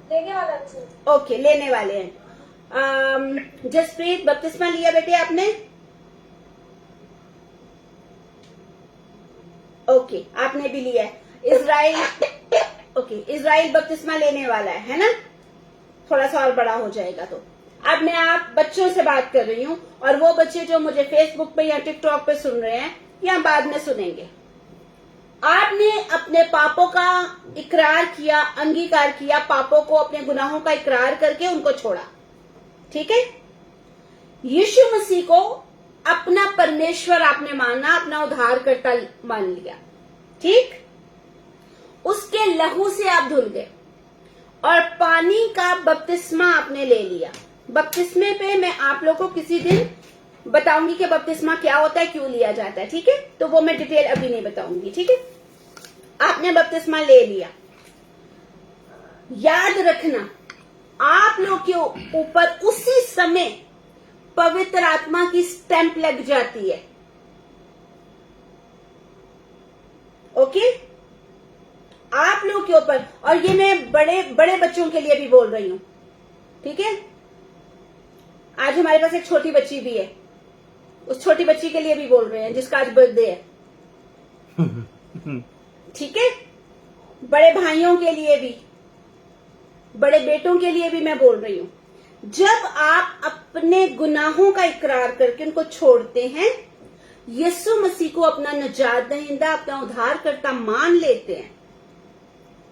लेने वाला है सर। ओके, लेने वाले हैं। जसप्रीत, बपतिस्मा लिया बेटे आपने? ओके, आपने भी लिया है। इजराइल, ओके, इजराइल बपतिस्मा लेने वाला है ना? थोड़ा सा और बड़ा हो जाएगा तो। अब मैं आप बच्चों से बात कर रही हूँ, और वो बच्चे जो मुझे फेसबुक पे या टिकटॉक पे सुन रहे हैं या बाद में सुनेंगे, आपने अपने पापों का इकरार किया, अंगीकार किया, पापों को, अपने गुनाहों का इकरार करके उनको छोड़ा, ठीक है? यीशु मसीह को अपना परमेश्वर आपने माना, अपना उद्धारकर्ता मान लिया, ठीक? उसके लहू से आप धुल गए और पानी का बपतिस्मा आपने ले लिया। बपतिस्मे पे मैं आप लोगों को किसी दिन बताऊंगी कि बपतिस्मा क्या होता है, क्यों लिया जाता है, ठीक है? तो वो मैं डिटेल अभी नहीं बताऊंगी, ठीक है? आपने बपतिस्मा ले लिया। याद रखना, आप लोग के ऊपर उसी समय पवित्र आत्मा की स्टैंप लग जाती है। ओके, आप लोग के ऊपर, और ये मैं बड़े बड़े बच्चों के लिए भी बोल रही हूं, ठीक है? आज हमारे पास एक छोटी बच्ची भी है, उस छोटी बच्ची के लिए भी बोल रहे हैं जिसका आज बर्थडे है, ठीक है? बड़े भाइयों के लिए भी, बड़े बेटों के लिए भी मैं बोल रही हूं। जब आप अपने गुनाहों का इकरार करके उनको छोड़ते हैं, यीशु मसीह को अपना निजात दहिंदा, अपना उद्धारकर्ता मान लेते हैं,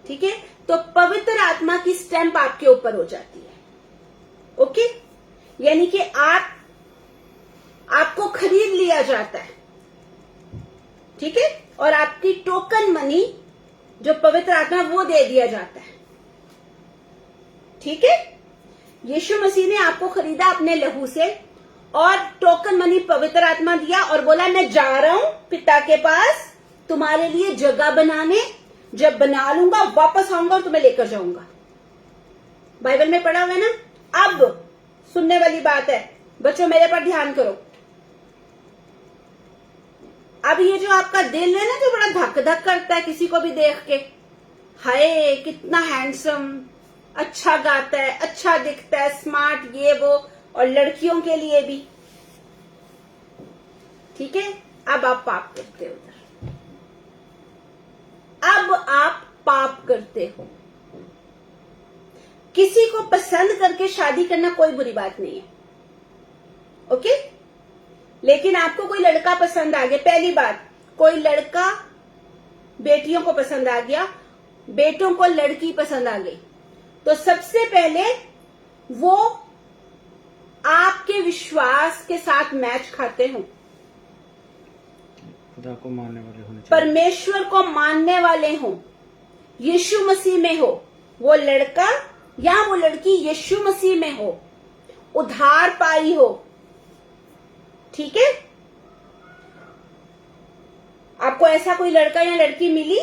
ठीक है, तो पवित्र आत्मा की स्टैंप आपके ऊपर हो जाती है। ओके, यानी कि आपको खरीद लिया जाता है, ठीक है, और आपकी टोकन मनी जो पवित्र आत्मा वो दे दिया जाता है, ठीक है? यीशु मसीह ने आपको खरीदा अपने लहू से, और टोकन मनी पवित्र आत्मा दिया और बोला मैं जा रहा हूं पिता के पास तुम्हारे लिए जगह बनाने, जब बना लूंगा वापस आऊंगा और तुम्हें लेकर जाऊंगा। बाइबल में पढ़ा हुआ है ना? अब सुनने वाली बात है बच्चों, मेरे पर ध्यान करो। अब ये जो आपका दिल है ना, जो बड़ा धक धक करता है किसी को भी देख के, हाय कितना हैंडसम, अच्छा गाता है, अच्छा दिखता है, स्मार्ट, ये वो, और लड़कियों के लिए भी, ठीक है? अब आप पाप करते हो उधर, अब आप पाप करते हो। किसी को पसंद करके शादी करना कोई बुरी बात नहीं है, ओके? लेकिन आपको कोई लड़का पसंद आ गया, पहली बात, कोई लड़का बेटियों को पसंद आ गया, बेटों को लड़की पसंद आ गई, तो सबसे पहले वो आपके विश्वास के साथ मैच खाते हो, खुदा को मानने वाले होने चाहिए, परमेश्वर को मानने वाले हो, यीशु मसीह में हो, वो लड़का या वो लड़की यीशु मसीह में हो, उद्धार पाई हो, ठीक है? आपको ऐसा कोई लड़का या लड़की मिली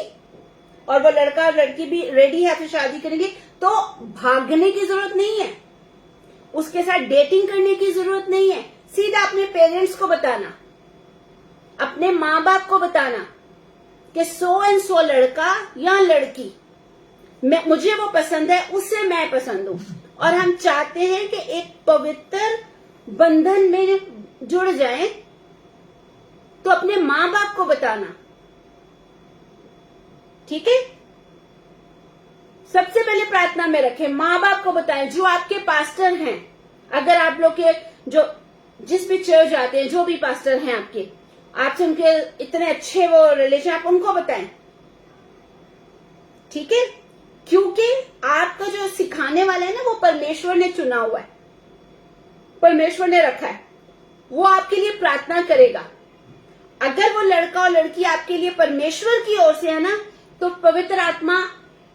और वो लड़का और लड़की भी रेडी है आपसे शादी करेंगे, तो भागने की जरूरत नहीं है, उसके साथ डेटिंग करने की जरूरत नहीं है। सीधा अपने पेरेंट्स को बताना, अपने माँ बाप को बताना कि सो एंड सो लड़का या लड़की, मुझे वो पसंद है, उससे मैं पसंद हूं, और हम चाहते हैं कि एक पवित्र बंधन में जुड़ जाएं, तो अपने माँ बाप को बताना, ठीक है? सबसे पहले प्रार्थना में रखें, माँ बाप को बताएं, जो आपके पास्टर हैं, अगर आप लोग के जो जिस भी चर्च जाते हैं, जो भी पास्टर हैं आपसे उनके इतने अच्छे वो रिलेशन, आप उनको बताएं, ठीक है? क्योंकि आपका जो सिखाने वाला है ना, वो परमेश्वर ने चुना हुआ है, परमेश्वर ने रखा है, वो आपके लिए प्रार्थना करेगा। अगर वो लड़का और लड़की आपके लिए परमेश्वर की ओर से है ना, तो पवित्र आत्मा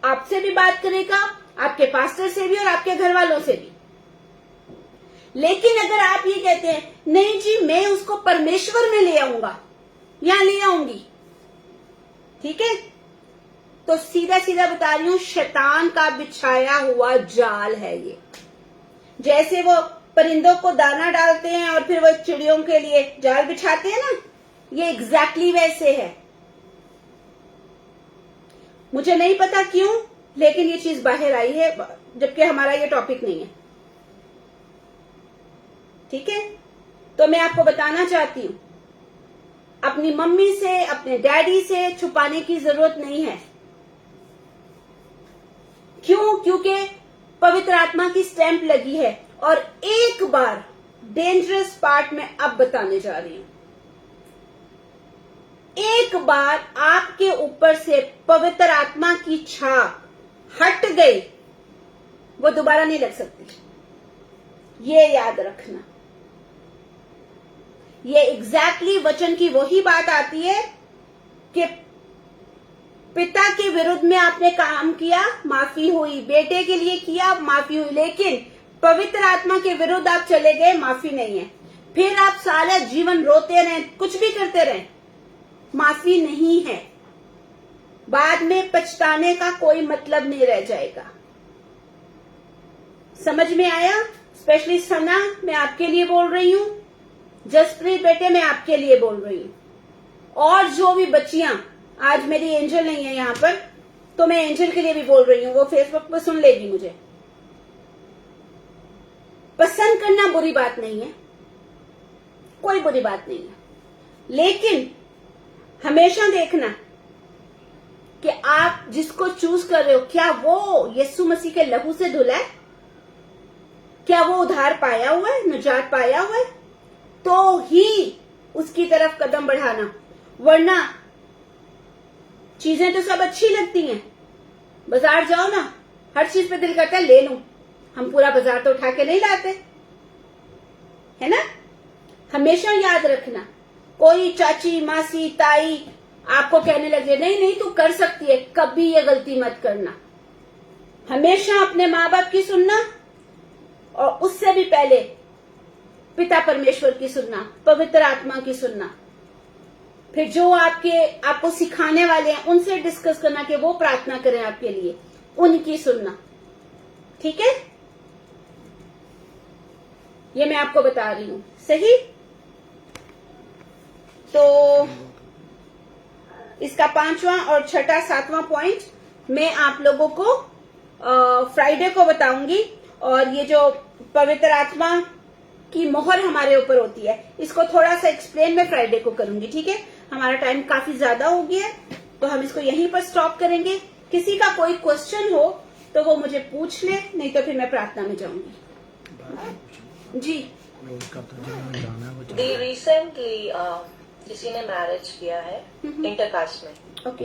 आपसे भी बात करेगा, आपके पास्टर से भी और आपके घर वालों से भी। लेकिन अगर आप ये कहते हैं नहीं जी मैं उसको परमेश्वर में ले आऊंगा या ले आऊंगी, ठीक है, तो सीधा सीधा बता रही हूं, शैतान का बिछाया हुआ जाल है ये। जैसे वो परिंदों को दाना डालते हैं और फिर वो चिड़ियों के लिए जाल बिछाते हैं ना, ये एग्जैक्टली वैसे है। मुझे नहीं पता क्यों लेकिन ये चीज बाहर आई है, जबकि हमारा ये टॉपिक नहीं है। ठीक है, तो मैं आपको बताना चाहती हूं, अपनी मम्मी से, अपने डैडी से छुपाने की जरूरत नहीं है। क्यों? क्योंकि पवित्र आत्मा की स्टैंप लगी है। और एक बार डेंजरस पार्ट में अब बताने जा रही हूं, एक बार आपके ऊपर से पवित्र आत्मा की छाप हट गई, वो दोबारा नहीं लग सकती। ये याद रखना। ये एग्जैक्टली वचन की वही बात आती है कि पिता के विरुद्ध में आपने काम किया, माफी हुई, बेटे के लिए किया, माफी हुई, लेकिन पवित्र आत्मा के विरुद्ध आप चले गए, माफी नहीं है। फिर आप सारा जीवन रोते रहे, कुछ भी करते रहे, माफी नहीं है। बाद में पछताने का कोई मतलब नहीं रह जाएगा। समझ में आया? स्पेशली सना, मैं आपके लिए बोल रही हूं। जसप्रीत बेटे, मैं आपके लिए बोल रही हूं। और जो भी बच्चियां, आज मेरी एंजल नहीं है यहाँ पर, तो मैं एंजल के लिए भी बोल रही हूँ, वो फेसबुक पर सुन लेगी मुझे। पसंद करना बुरी बात नहीं है, कोई बुरी बात नहीं है, लेकिन हमेशा देखना कि आप जिसको चूज कर रहे हो, क्या वो यीशु मसीह के लहू से धुला है? क्या वो उद्धार पाया हुआ है, निजात पाया हुआ है? तो ही उसकी तरफ कदम बढ़ाना, वरना चीजें तो सब अच्छी लगती हैं। बाजार जाओ ना, हर चीज पे दिल करता है ले लूं। हम पूरा बाजार तो उठा के नहीं लाते, है ना? हमेशा याद रखना, कोई चाची, मासी, ताई आपको कहने लगे नहीं नहीं तू कर सकती है, कभी ये गलती मत करना। हमेशा अपने माँ बाप की सुनना, और उससे भी पहले पिता परमेश्वर की सुनना, पवित्र आत्मा की सुनना। फिर जो आपको सिखाने वाले हैं उनसे डिस्कस करना कि वो प्रार्थना करें आपके लिए, उनकी सुनना। ठीक है, ये मैं आपको बता रही हूं। सही? तो इसका 5वां और 6ठा 7वां पॉइंट मैं आप लोगों को फ्राइडे को बताऊंगी। और ये जो पवित्र आत्मा की मोहर हमारे ऊपर होती है, इसको थोड़ा सा एक्सप्लेन मैं फ्राइडे को करूंगी। ठीक है, हमारा टाइम काफी ज्यादा हो गया है, तो हम इसको यहीं पर स्टॉप करेंगे। किसी का कोई क्वेश्चन हो तो वो मुझे पूछ ले, नहीं तो फिर मैं प्रार्थना में जाऊंगी। जी, रिसेंटली किसी ने मैरिज किया है इंटरकास्ट में। ओके।